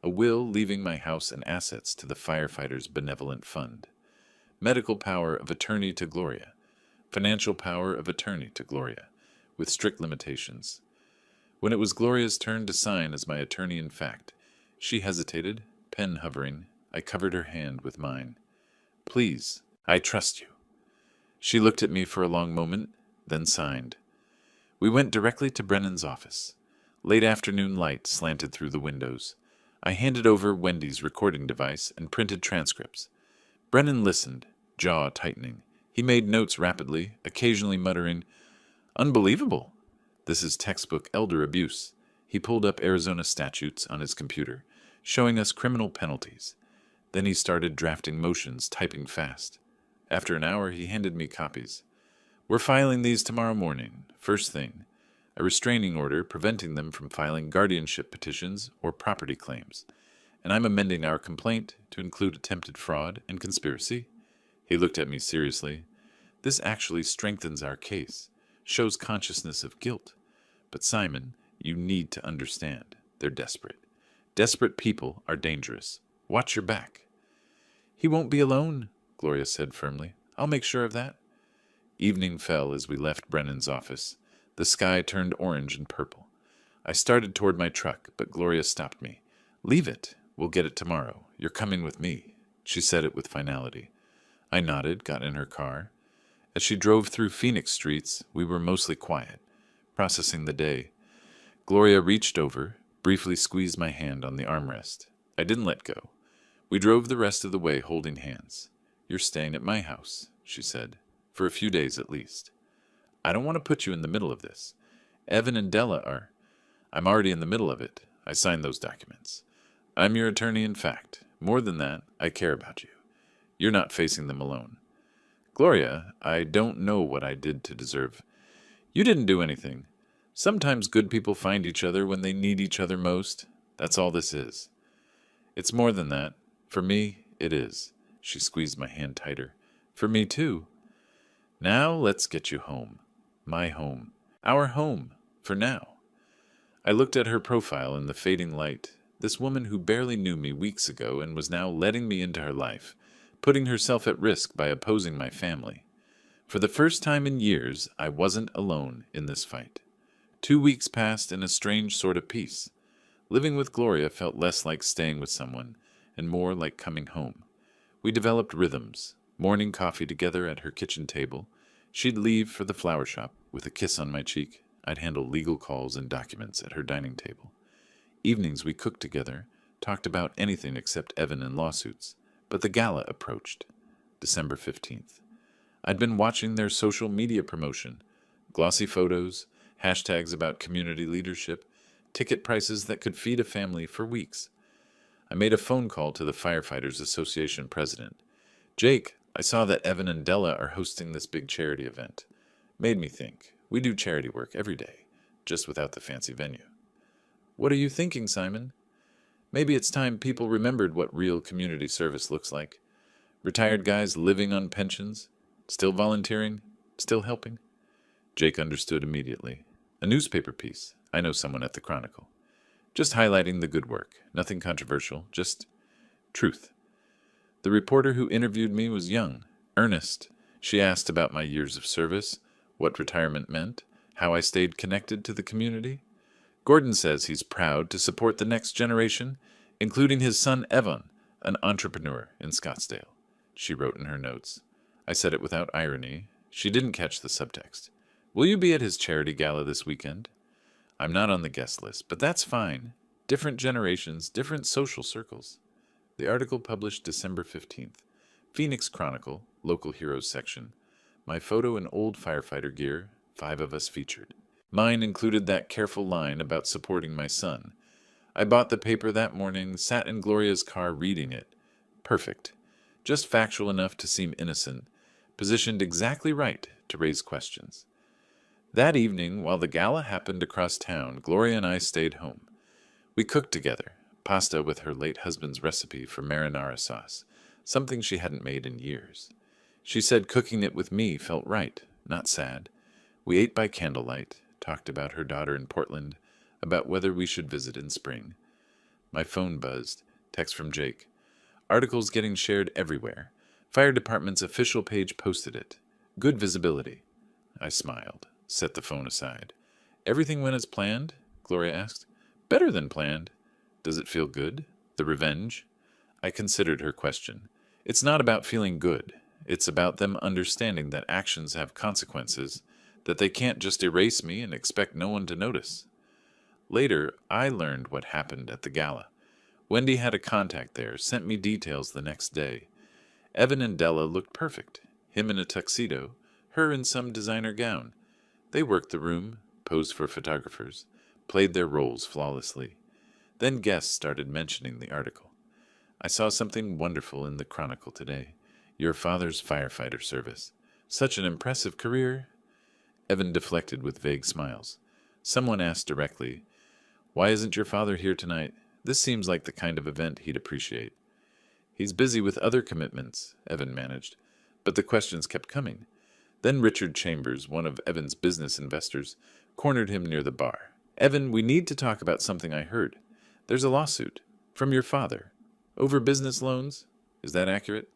A will leaving my house and assets to the firefighters' benevolent fund. Medical power of attorney to Gloria. Financial power of attorney to Gloria, with strict limitations. When it was Gloria's turn to sign as my attorney-in-fact, she hesitated, pen hovering. I covered her hand with mine. Please, I trust you. She looked at me for a long moment, then signed. We went directly to Brennan's office. Late afternoon light slanted through the windows. I handed over Wendy's recording device and printed transcripts. Brennan listened, jaw tightening. He made notes rapidly, occasionally muttering, "Unbelievable! This is textbook elder abuse." He pulled up Arizona statutes on his computer, showing us criminal penalties. Then he started drafting motions, typing fast. After an hour, he handed me copies. We're filing these tomorrow morning, first thing. A restraining order preventing them from filing guardianship petitions or property claims. And I'm amending our complaint to include attempted fraud and conspiracy. He looked at me seriously. This actually strengthens our case, shows consciousness of guilt. But Simon, you need to understand. They're desperate. Desperate people are dangerous. Watch your back. He won't be alone, Gloria said firmly. I'll make sure of that. Evening fell as we left Brennan's office. The sky turned orange and purple. I started toward my truck, but Gloria stopped me. Leave it. We'll get it tomorrow. You're coming with me. She said it with finality. I nodded, got in her car. As she drove through Phoenix streets, we were mostly quiet, processing the day. Gloria reached over, briefly squeezed my hand on the armrest. I didn't let go. We drove the rest of the way holding hands. You're staying at my house, she said, for a few days at least. I don't want to put you in the middle of this. Evan and Della are. I'm already in the middle of it. I signed those documents. I'm your attorney in fact. More than that, I care about you. You're not facing them alone. Gloria, I don't know what I did to deserve. You didn't do anything. Sometimes good people find each other when they need each other most. That's all this is. It's more than that. For me, it is. She squeezed my hand tighter. For me, too. Now let's get you home. My home. Our home. For now. I looked at her profile in the fading light. This woman who barely knew me weeks ago and was now letting me into her life, putting herself at risk by opposing my family. For the first time in years, I wasn't alone in this fight. 2 weeks passed in a strange sort of peace. Living with Gloria felt less like staying with someone and more like coming home. We developed rhythms. Morning coffee together at her kitchen table. She'd leave for the flower shop with a kiss on my cheek. I'd handle legal calls and documents at her dining table. Evenings we cooked together, talked about anything except Evan and lawsuits. But the gala approached. December 15th. I'd been watching their social media promotion. Glossy photos, hashtags about community leadership, ticket prices that could feed a family for weeks. I made a phone call to the Firefighters Association president. Jake, I saw that Evan and Della are hosting this big charity event. Made me think. We do charity work every day, just without the fancy venue. What are you thinking, Simon? Maybe it's time people remembered what real community service looks like. Retired guys living on pensions, still volunteering, still helping. Jake understood immediately. A newspaper piece. I know someone at the Chronicle. Just highlighting the good work. Nothing controversial, just truth. The reporter who interviewed me was young, earnest. She asked about my years of service, what retirement meant, how I stayed connected to the community. Gordon says he's proud to support the next generation, including his son Evan, an entrepreneur in Scottsdale. She wrote in her notes. I said it without irony. She didn't catch the subtext. Will you be at his charity gala this weekend? I'm not on the guest list, but that's fine. Different generations, different social circles. The article published December 15th. Phoenix Chronicle, local heroes section. My photo in old firefighter gear, 5 of us featured. Mine included that careful line about supporting my son. I bought the paper that morning, sat in Gloria's car reading it. Perfect. Just factual enough to seem innocent, positioned exactly right to raise questions. That evening, while the gala happened across town, Gloria and I stayed home. We cooked together, pasta with her late husband's recipe for marinara sauce, something she hadn't made in years. She said cooking it with me felt right, not sad. We ate by candlelight, talked about her daughter in Portland, about whether we should visit in spring. My phone buzzed. Text from Jake. Articles getting shared everywhere. Fire department's official page posted it. Good visibility. I smiled, set the phone aside. Everything went as planned? Gloria asked. Better than planned. Does it feel good? The revenge? I considered her question. It's not about feeling good. It's about them understanding that actions have consequences, that they can't just erase me and expect no one to notice. Later, I learned what happened at the gala. Wendy had a contact there, sent me details the next day. Evan and Della looked perfect. Him in a tuxedo, her in some designer gown. They worked the room, posed for photographers, played their roles flawlessly. Then guests started mentioning the article. I saw something wonderful in the Chronicle today. Your father's firefighter service. Such an impressive career. Evan deflected with vague smiles. Someone asked directly, Why isn't your father here tonight? This seems like the kind of event he'd appreciate. He's busy with other commitments, Evan managed, but the questions kept coming. Then Richard Chambers, one of Evan's business investors, cornered him near the bar. Evan, we need to talk about something I heard. There's a lawsuit. From your father. Over business loans? Is that accurate?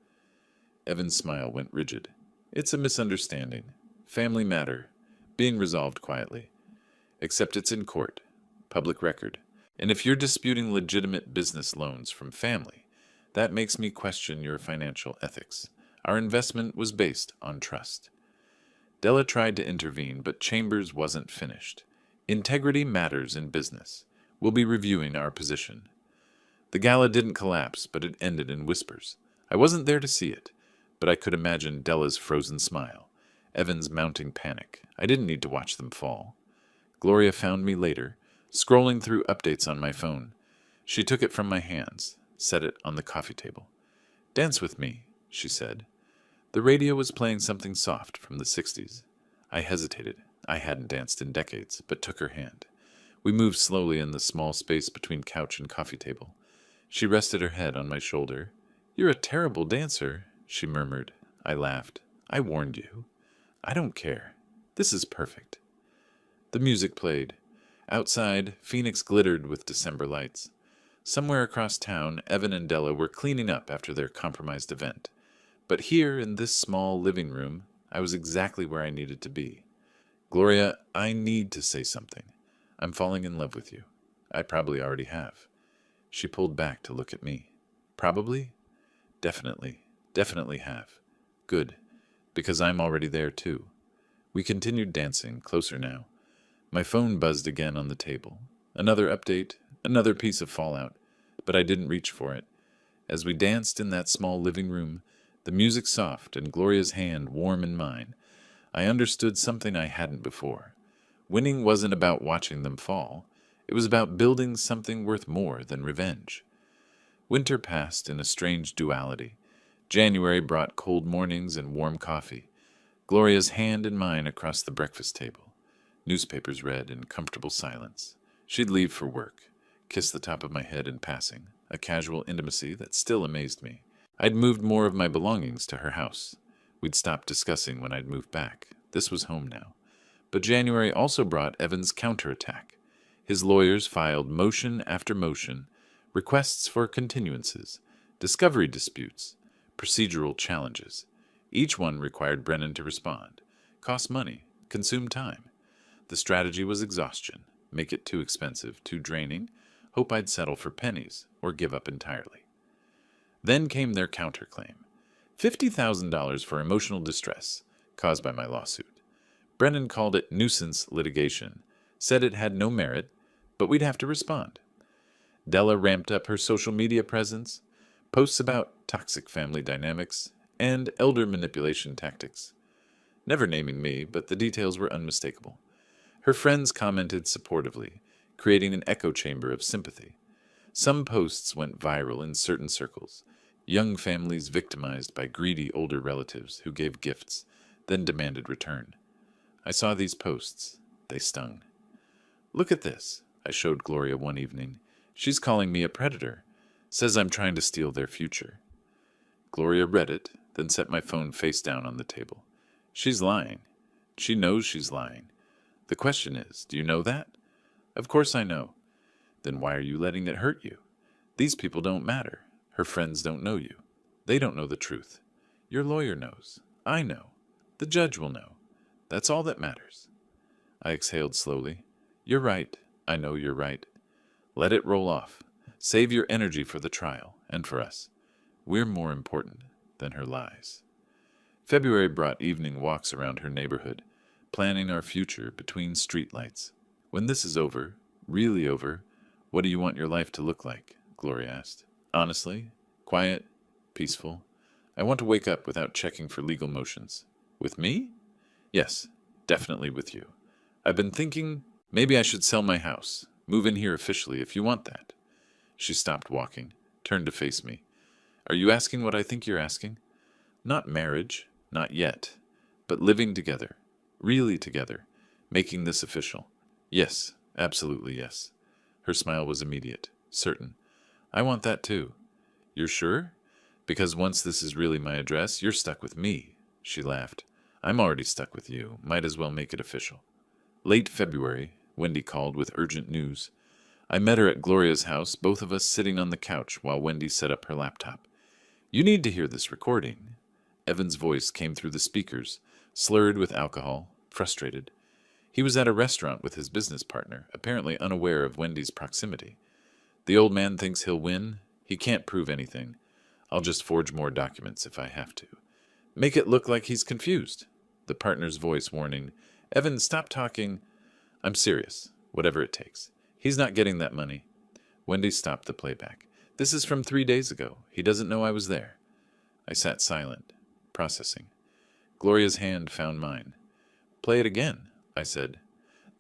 Evan's smile went rigid. It's a misunderstanding. Family matter. Being resolved quietly. Except it's in court. Public record. And if you're disputing legitimate business loans from family, that makes me question your financial ethics. Our investment was based on trust. Della tried to intervene, but Chambers wasn't finished. Integrity matters in business. We'll be reviewing our position. The gala didn't collapse, but it ended in whispers. I wasn't there to see it, but I could imagine Della's frozen smile, Evan's mounting panic. I didn't need to watch them fall. Gloria found me later, scrolling through updates on my phone. She took it from my hands, set it on the coffee table. "Dance with me," she said. The radio was playing something soft from the 60s. I hesitated. I hadn't danced in decades, but took her hand. We moved slowly in the small space between couch and coffee table. She rested her head on my shoulder. "You're a terrible dancer," she murmured. I laughed. "I warned you." "I don't care. This is perfect." The music played. Outside, Phoenix glittered with December lights. Somewhere across town, Evan and Della were cleaning up after their compromised event. But here, in this small living room, I was exactly where I needed to be. "Gloria, I need to say something. I'm falling in love with you. I probably already have." She pulled back to look at me. "Probably? Definitely. Definitely have. Good. Because I'm already there, too." We continued dancing, closer now. My phone buzzed again on the table. Another update, another piece of fallout, but I didn't reach for it. As we danced in that small living room, the music soft and Gloria's hand warm in mine, I understood something I hadn't before. Winning wasn't about watching them fall. It was about building something worth more than revenge. Winter passed in a strange duality. January brought cold mornings and warm coffee. Gloria's hand in mine across the breakfast table. Newspapers read in comfortable silence. She'd leave for work, kiss the top of my head in passing, a casual intimacy that still amazed me. I'd moved more of my belongings to her house. We'd stopped discussing when I'd moved back. This was home now. But January also brought Evan's counterattack. His lawyers filed motion after motion, requests for continuances, discovery disputes, procedural challenges. Each one required Brennan to respond. Cost money, consumed time. The strategy was exhaustion. Make it too expensive, too draining, hope I'd settle for pennies, or give up entirely. Then came their counterclaim. $50,000 for emotional distress caused by my lawsuit. Brennan called it nuisance litigation, said it had no merit, but we'd have to respond. Della ramped up her social media presence, posts about toxic family dynamics, and elder manipulation tactics. Never naming me, but the details were unmistakable. Her friends commented supportively, creating an echo chamber of sympathy. Some posts went viral in certain circles. Young families victimized by greedy older relatives who gave gifts, then demanded return. I saw these posts. They stung. "Look at this," I showed Gloria one evening. "She's calling me a predator. Says I'm trying to steal their future." Gloria read it, then set my phone face down on the table. "She's lying. She knows she's lying. The question is, do you know that?" "Of course I know." "Then why are you letting it hurt you? These people don't matter. Her friends don't know you. They don't know the truth. Your lawyer knows. I know. The judge will know. That's all that matters." I exhaled slowly. "You're right. I know you're right. Let it roll off. Save your energy for the trial, and for us. We're more important than her lies." February brought evening walks around her neighborhood, planning our future between streetlights. "When this is over, really over, what do you want your life to look like?" Gloria asked. "Honestly, quiet, peaceful. I want to wake up without checking for legal motions." "With me?" "Yes, definitely with you. I've been thinking maybe I should sell my house, move in here officially if you want that." She stopped walking, turned to face me. "Are you asking what I think you're asking?" "Not marriage, not yet, but living together, really together, making this official." "Yes, absolutely yes." Her smile was immediate, certain. "I want that too." "You're sure? Because once this is really my address, you're stuck with me." She laughed. "I'm already stuck with you. Might as well make it official." Late February, Wendy called with urgent news. I met her at Gloria's house, both of us sitting on the couch while Wendy set up her laptop. "You need to hear this recording." Evan's voice came through the speakers, slurred with alcohol, frustrated. He was at a restaurant with his business partner, apparently unaware of Wendy's proximity. The old man thinks he'll win. He can't prove anything. I'll just forge more documents if I have to. Make it look like he's confused. The partner's voice warning, Evan, stop talking. I'm serious, whatever it takes. He's not getting that money. Wendy stopped the playback. This is from 3 days ago. He doesn't know I was there. I sat silent, processing. Gloria's hand found mine. Play it again, I said.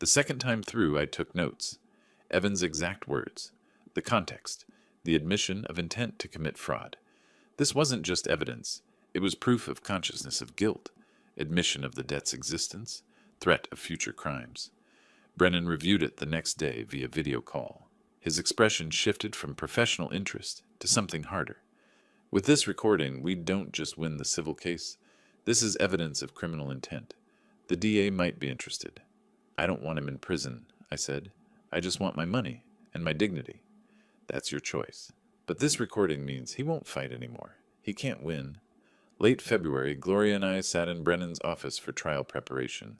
The second time through, I took notes. Evan's exact words. The context. The admission of intent to commit fraud. This wasn't just evidence. It was proof of consciousness of guilt, admission of the debt's existence, threat of future crimes. Brennan reviewed it the next day via video call. His expression shifted from professional interest to something harder. With this recording, we don't just win the civil case. This is evidence of criminal intent. The DA might be interested. I don't want him in prison, I said. I just want my money and my dignity. That's your choice. But this recording means he won't fight anymore. He can't win. Late February, Gloria and I sat in Brennan's office for trial preparation.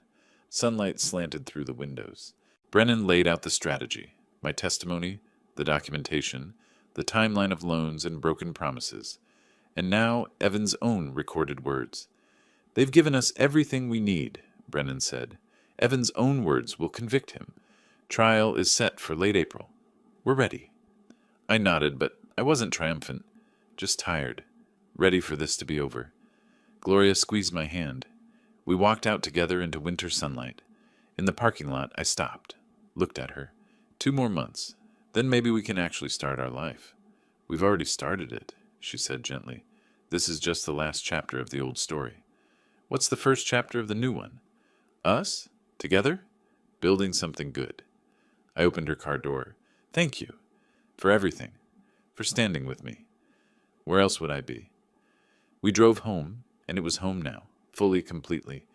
Sunlight slanted through the windows. Brennan laid out the strategy, my testimony, the documentation, the timeline of loans and broken promises, and now Evan's own recorded words. They've given us everything we need, Brennan said. Evan's own words will convict him. Trial is set for late April. We're ready. I nodded, but I wasn't triumphant, just tired, ready for this to be over. Gloria squeezed my hand. We walked out together into winter sunlight. In the parking lot, I stopped, looked at her. 2 more months. Then maybe we can actually start our life. We've already started it, she said gently. This is just the last chapter of the old story. What's the first chapter of the new one? Us? Together? Building something good. I opened her car door. Thank you. For everything. For standing with me. Where else would I be? We drove home, and it was home now, fully, completely.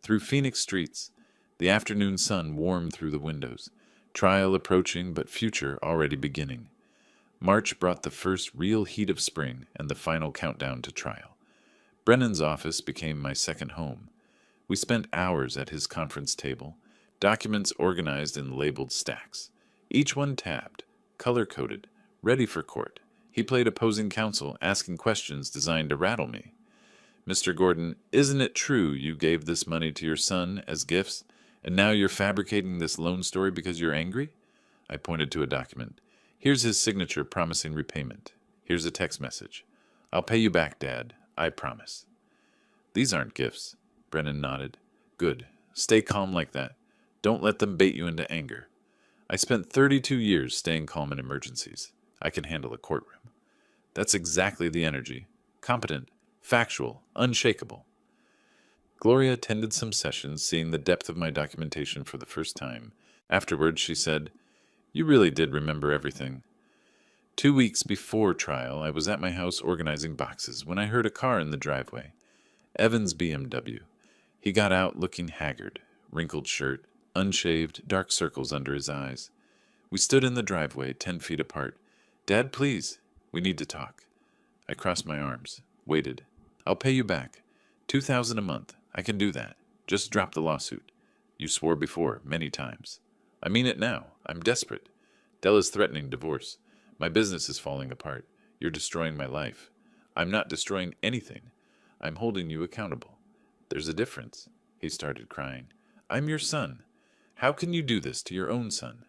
Through Phoenix streets, the afternoon sun warmed through the windows. Trial approaching, but future already beginning. March brought the first real heat of spring and the final countdown to trial. Brennan's office became my second home. We spent hours at his conference table, documents organized in labeled stacks, each one tabbed, color-coded, ready for court. He played opposing counsel, asking questions designed to rattle me. Mr. Gordon, isn't it true you gave this money to your son as gifts, and now you're fabricating this loan story because you're angry? I pointed to a document. Here's his signature promising repayment. Here's a text message. I'll pay you back, Dad. I promise. These aren't gifts. Brennan nodded. Good. Stay calm like that. Don't let them bait you into anger. I spent 32 years staying calm in emergencies. I can handle a courtroom. That's exactly the energy. Competent, factual, unshakable. Gloria attended some sessions, seeing the depth of my documentation for the first time. Afterwards, she said, You really did remember everything. 2 weeks before trial, I was at my house organizing boxes when I heard a car in the driveway. Evan's BMW. He got out looking haggard, wrinkled shirt, unshaved, dark circles under his eyes. We stood in the driveway, 10 feet apart. Dad, please. We need to talk. I crossed my arms, waited. I'll pay you back. $2,000 a month. I can do that. Just drop the lawsuit. You swore before, many times. I mean it now. I'm desperate. Della's threatening divorce. My business is falling apart. You're destroying my life. I'm not destroying anything. I'm holding you accountable. There's a difference. He started crying. I'm your son. How can you do this to your own son?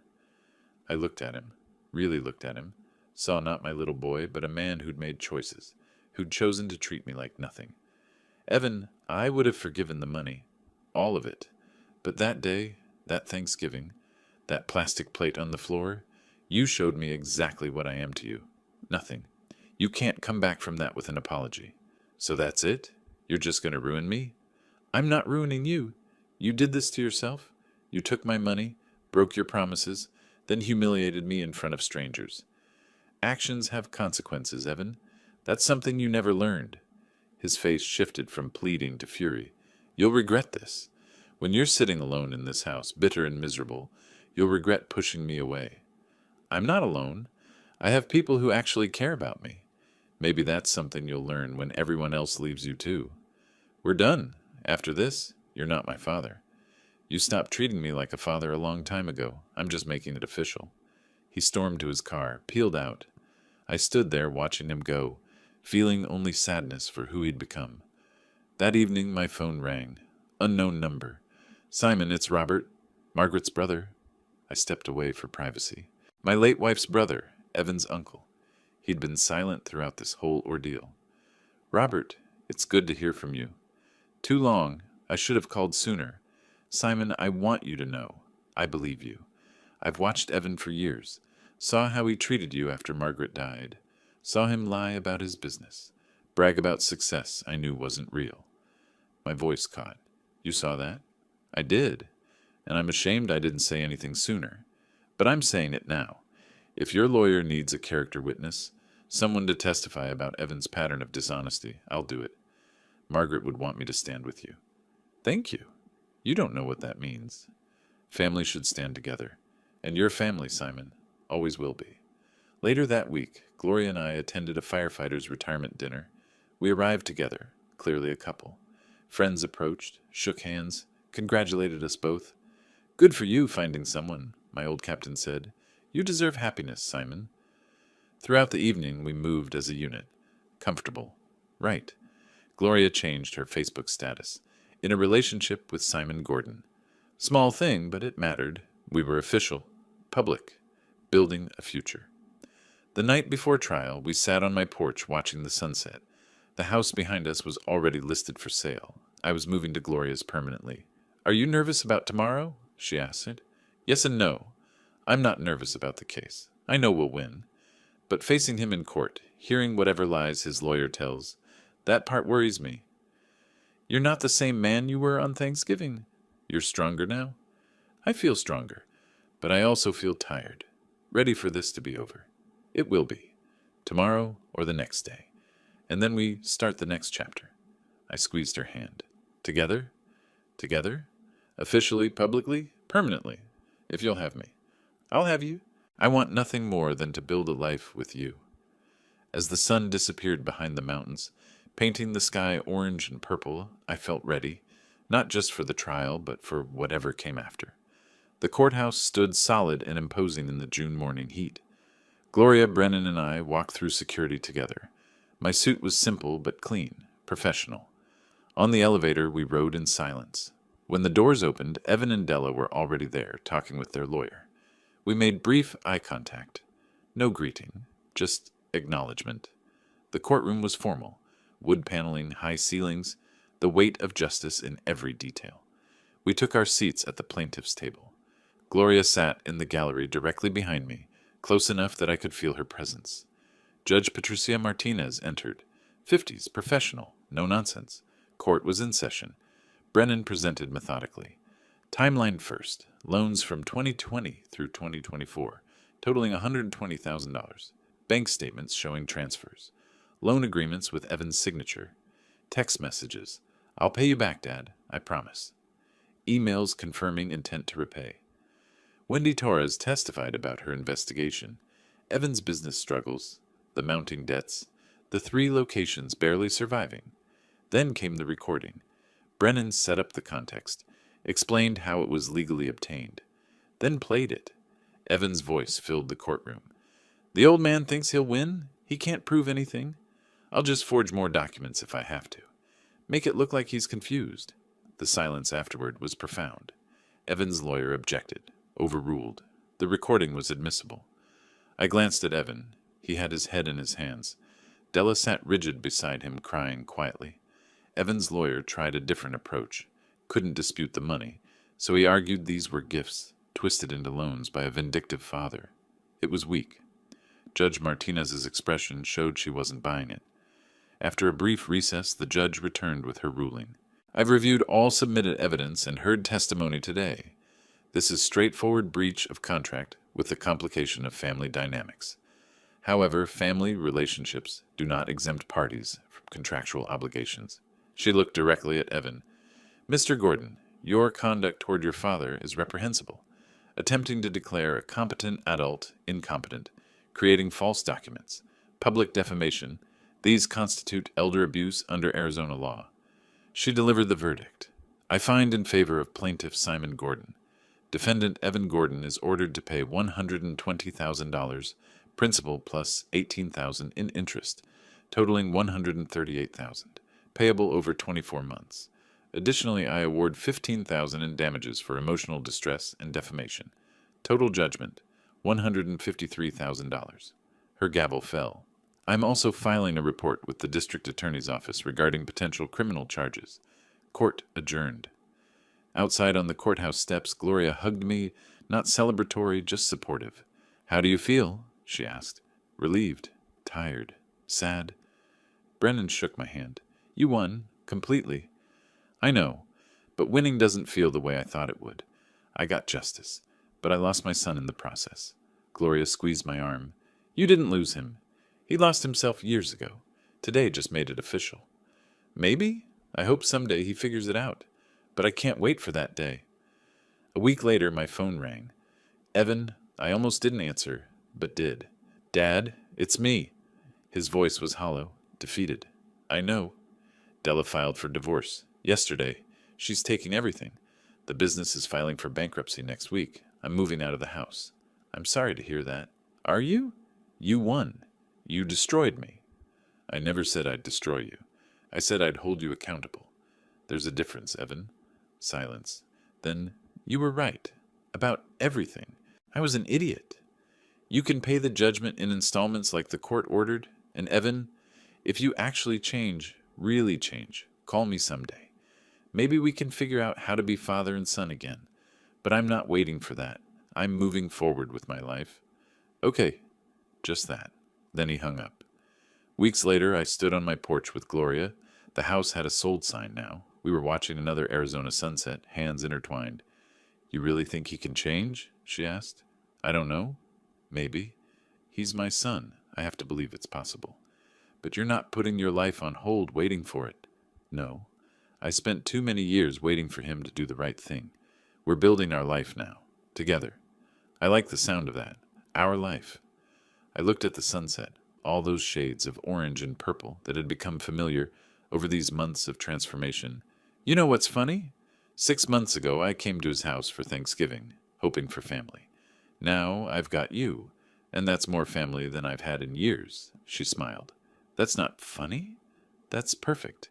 I looked at him, really looked at him, saw not my little boy, but a man who'd made choices, who'd chosen to treat me like nothing. Evan, I would have forgiven the money, all of it. But that day, that Thanksgiving, that plastic plate on the floor, you showed me exactly what I am to you. Nothing. You can't come back from that with an apology. So that's it? You're just going to ruin me? I'm not ruining you. You did this to yourself. You took my money, broke your promises, then humiliated me in front of strangers. Actions have consequences, Evan. That's something you never learned. His face shifted from pleading to fury. You'll regret this. When you're sitting alone in this house, bitter and miserable, you'll regret pushing me away. I'm not alone. I have people who actually care about me. Maybe that's something you'll learn when everyone else leaves you too. We're done. After this, you're not my father. You stopped treating me like a father a long time ago. I'm just making it official. He stormed to his car, peeled out. I stood there watching him go, feeling only sadness for who he'd become. That evening, my phone rang. Unknown number. Simon, it's Robert. Margaret's brother. I stepped away for privacy. My late wife's brother, Evan's uncle. He'd been silent throughout this whole ordeal. Robert, it's good to hear from you. Too long. I should have called sooner. Simon, I want you to know. I believe you. I've watched Evan for years. Saw how he treated you after Margaret died. Saw him lie about his business. Brag about success I knew wasn't real. My voice caught. You saw that? I did. And I'm ashamed I didn't say anything sooner. But I'm saying it now. If your lawyer needs a character witness, someone to testify about Evan's pattern of dishonesty, I'll do it. Margaret would want me to stand with you. Thank you. You don't know what that means. Family should stand together. And your family, Simon, always will be. Later that week, Gloria and I attended a firefighter's retirement dinner. We arrived together, clearly a couple. Friends approached, shook hands, congratulated us both. Good for you finding someone, my old captain said. You deserve happiness, Simon. Throughout the evening, we moved as a unit. Comfortable. Right. Gloria changed her Facebook status. In a relationship with Simon Gordon. Small thing, but it mattered. We were official. Public. Building a future. The night before trial, we sat on my porch watching the sunset. The house behind us was already listed for sale. I was moving to Gloria's permanently. Are you nervous about tomorrow? She asked. Yes and no. I'm not nervous about the case. I know we'll win. But facing him in court, hearing whatever lies his lawyer tells, that part worries me. You're not the same man you were on Thanksgiving. You're stronger now? I feel stronger, but I also feel tired, ready for this to be over. It will be, tomorrow or the next day. And then we start the next chapter. I squeezed her hand. Together? Together? Officially, publicly, permanently, if you'll have me. I'll have you. I want nothing more than to build a life with you. As the sun disappeared behind the mountains, painting the sky orange and purple, I felt ready, not just for the trial, but for whatever came after. The courthouse stood solid and imposing in the June morning heat. Gloria, Brennan, and I walked through security together. My suit was simple but clean, professional. On the elevator, we rode in silence. When the doors opened, Evan and Della were already there, talking with their lawyer. We made brief eye contact. No greeting, just acknowledgement. The courtroom was formal. Wood paneling, high ceilings, the weight of justice in every detail. We took our seats at the plaintiff's table. Gloria sat in the gallery directly behind me, close enough that I could feel her presence. Judge Patricia Martinez entered. 50s, professional, no nonsense. Court was in session. Brennan presented methodically. Timeline first. Loans from 2020 through 2024, totaling $120,000. Bank statements showing transfers. Loan agreements with Evan's signature. Text messages. I'll pay you back, Dad. I promise. Emails confirming intent to repay. Wendy Torres testified about her investigation. Evan's business struggles. The mounting debts. The 3 locations barely surviving. Then came the recording. Brennan set up the context. Explained how it was legally obtained. Then played it. Evan's voice filled the courtroom. The old man thinks he'll win. He can't prove anything. I'll just forge more documents if I have to. Make it look like he's confused. The silence afterward was profound. Evan's lawyer objected. Overruled. The recording was admissible. I glanced at Evan. He had his head in his hands. Della sat rigid beside him, crying quietly. Evan's lawyer tried a different approach. Couldn't dispute the money, so he argued these were gifts, twisted into loans by a vindictive father. It was weak. Judge Martinez's expression showed she wasn't buying it. After a brief recess, the judge returned with her ruling. I've reviewed all submitted evidence and heard testimony today. This is straightforward breach of contract with the complication of family dynamics. However, family relationships do not exempt parties from contractual obligations. She looked directly at Evan. Mr. Gordon, your conduct toward your father is reprehensible. Attempting to declare a competent adult incompetent, creating false documents, public defamation, these constitute elder abuse under Arizona law. She delivered the verdict. I find in favor of plaintiff Simon Gordon. Defendant Evan Gordon is ordered to pay $120,000, principal plus $18,000 in interest, totaling $138,000, payable over 24 months. Additionally, I award $15,000 in damages for emotional distress and defamation. Total judgment, $153,000. Her gavel fell. I'm also filing a report with the District Attorney's Office regarding potential criminal charges. Court adjourned. Outside on the courthouse steps, Gloria hugged me, not celebratory, just supportive. "How do you feel?" she asked. "Relieved, tired, sad." Brennan shook my hand. "You won, completely." "I know, but winning doesn't feel the way I thought it would. I got justice, but I lost my son in the process." Gloria squeezed my arm. "You didn't lose him. He lost himself years ago. Today just made it official. Maybe? I hope someday he figures it out. But I can't wait for that day." A week later, my phone rang. "Evan," I almost didn't answer, but did. "Dad, it's me." His voice was hollow, defeated. "I know." Della filed for divorce. Yesterday. She's taking everything. The business is filing for bankruptcy next week. I'm moving out of the house. "I'm sorry to hear that." "Are you?" "You won. You destroyed me." "I never said I'd destroy you. I said I'd hold you accountable. There's a difference, Evan." Silence. Then, "You were right. About everything. I was an idiot. You can pay the judgment in installments like the court ordered. And Evan, if you actually change, really change, call me someday. Maybe we can figure out how to be father and son again. But I'm not waiting for that. I'm moving forward with my life." "Okay." Just that. Then he hung up. Weeks later, I stood on my porch with Gloria. The house had a sold sign now. We were watching another Arizona sunset, hands intertwined. "You really think he can change?" she asked. "I don't know. Maybe. He's my son. I have to believe it's possible." "But you're not putting your life on hold waiting for it." "No. I spent too many years waiting for him to do the right thing. We're building our life now. Together. I like the sound of that. Our life." I looked at the sunset, all those shades of orange and purple that had become familiar over these months of transformation. "You know what's funny? 6 months ago I came to his house for Thanksgiving, hoping for family. Now I've got you, and that's more family than I've had in years." She smiled. "That's not funny. That's perfect."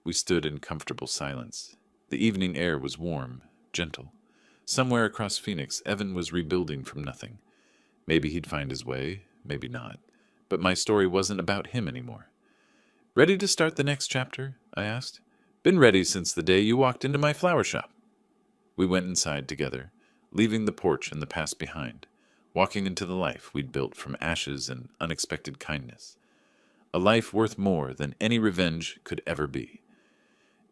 We stood in comfortable silence. The evening air was warm, gentle. Somewhere across Phoenix, Evan was rebuilding from nothing. Maybe he'd find his way, maybe not. But my story wasn't about him anymore. "Ready to start the next chapter?" I asked. "Been ready since the day you walked into my flower shop." We went inside together, leaving the porch and the past behind, walking into the life we'd built from ashes and unexpected kindness. A life worth more than any revenge could ever be.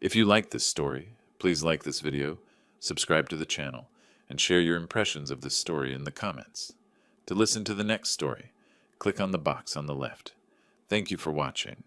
If you like this story, please like this video, subscribe to the channel, and share your impressions of this story in the comments. To listen to the next story, click on the box on the left. Thank you for watching.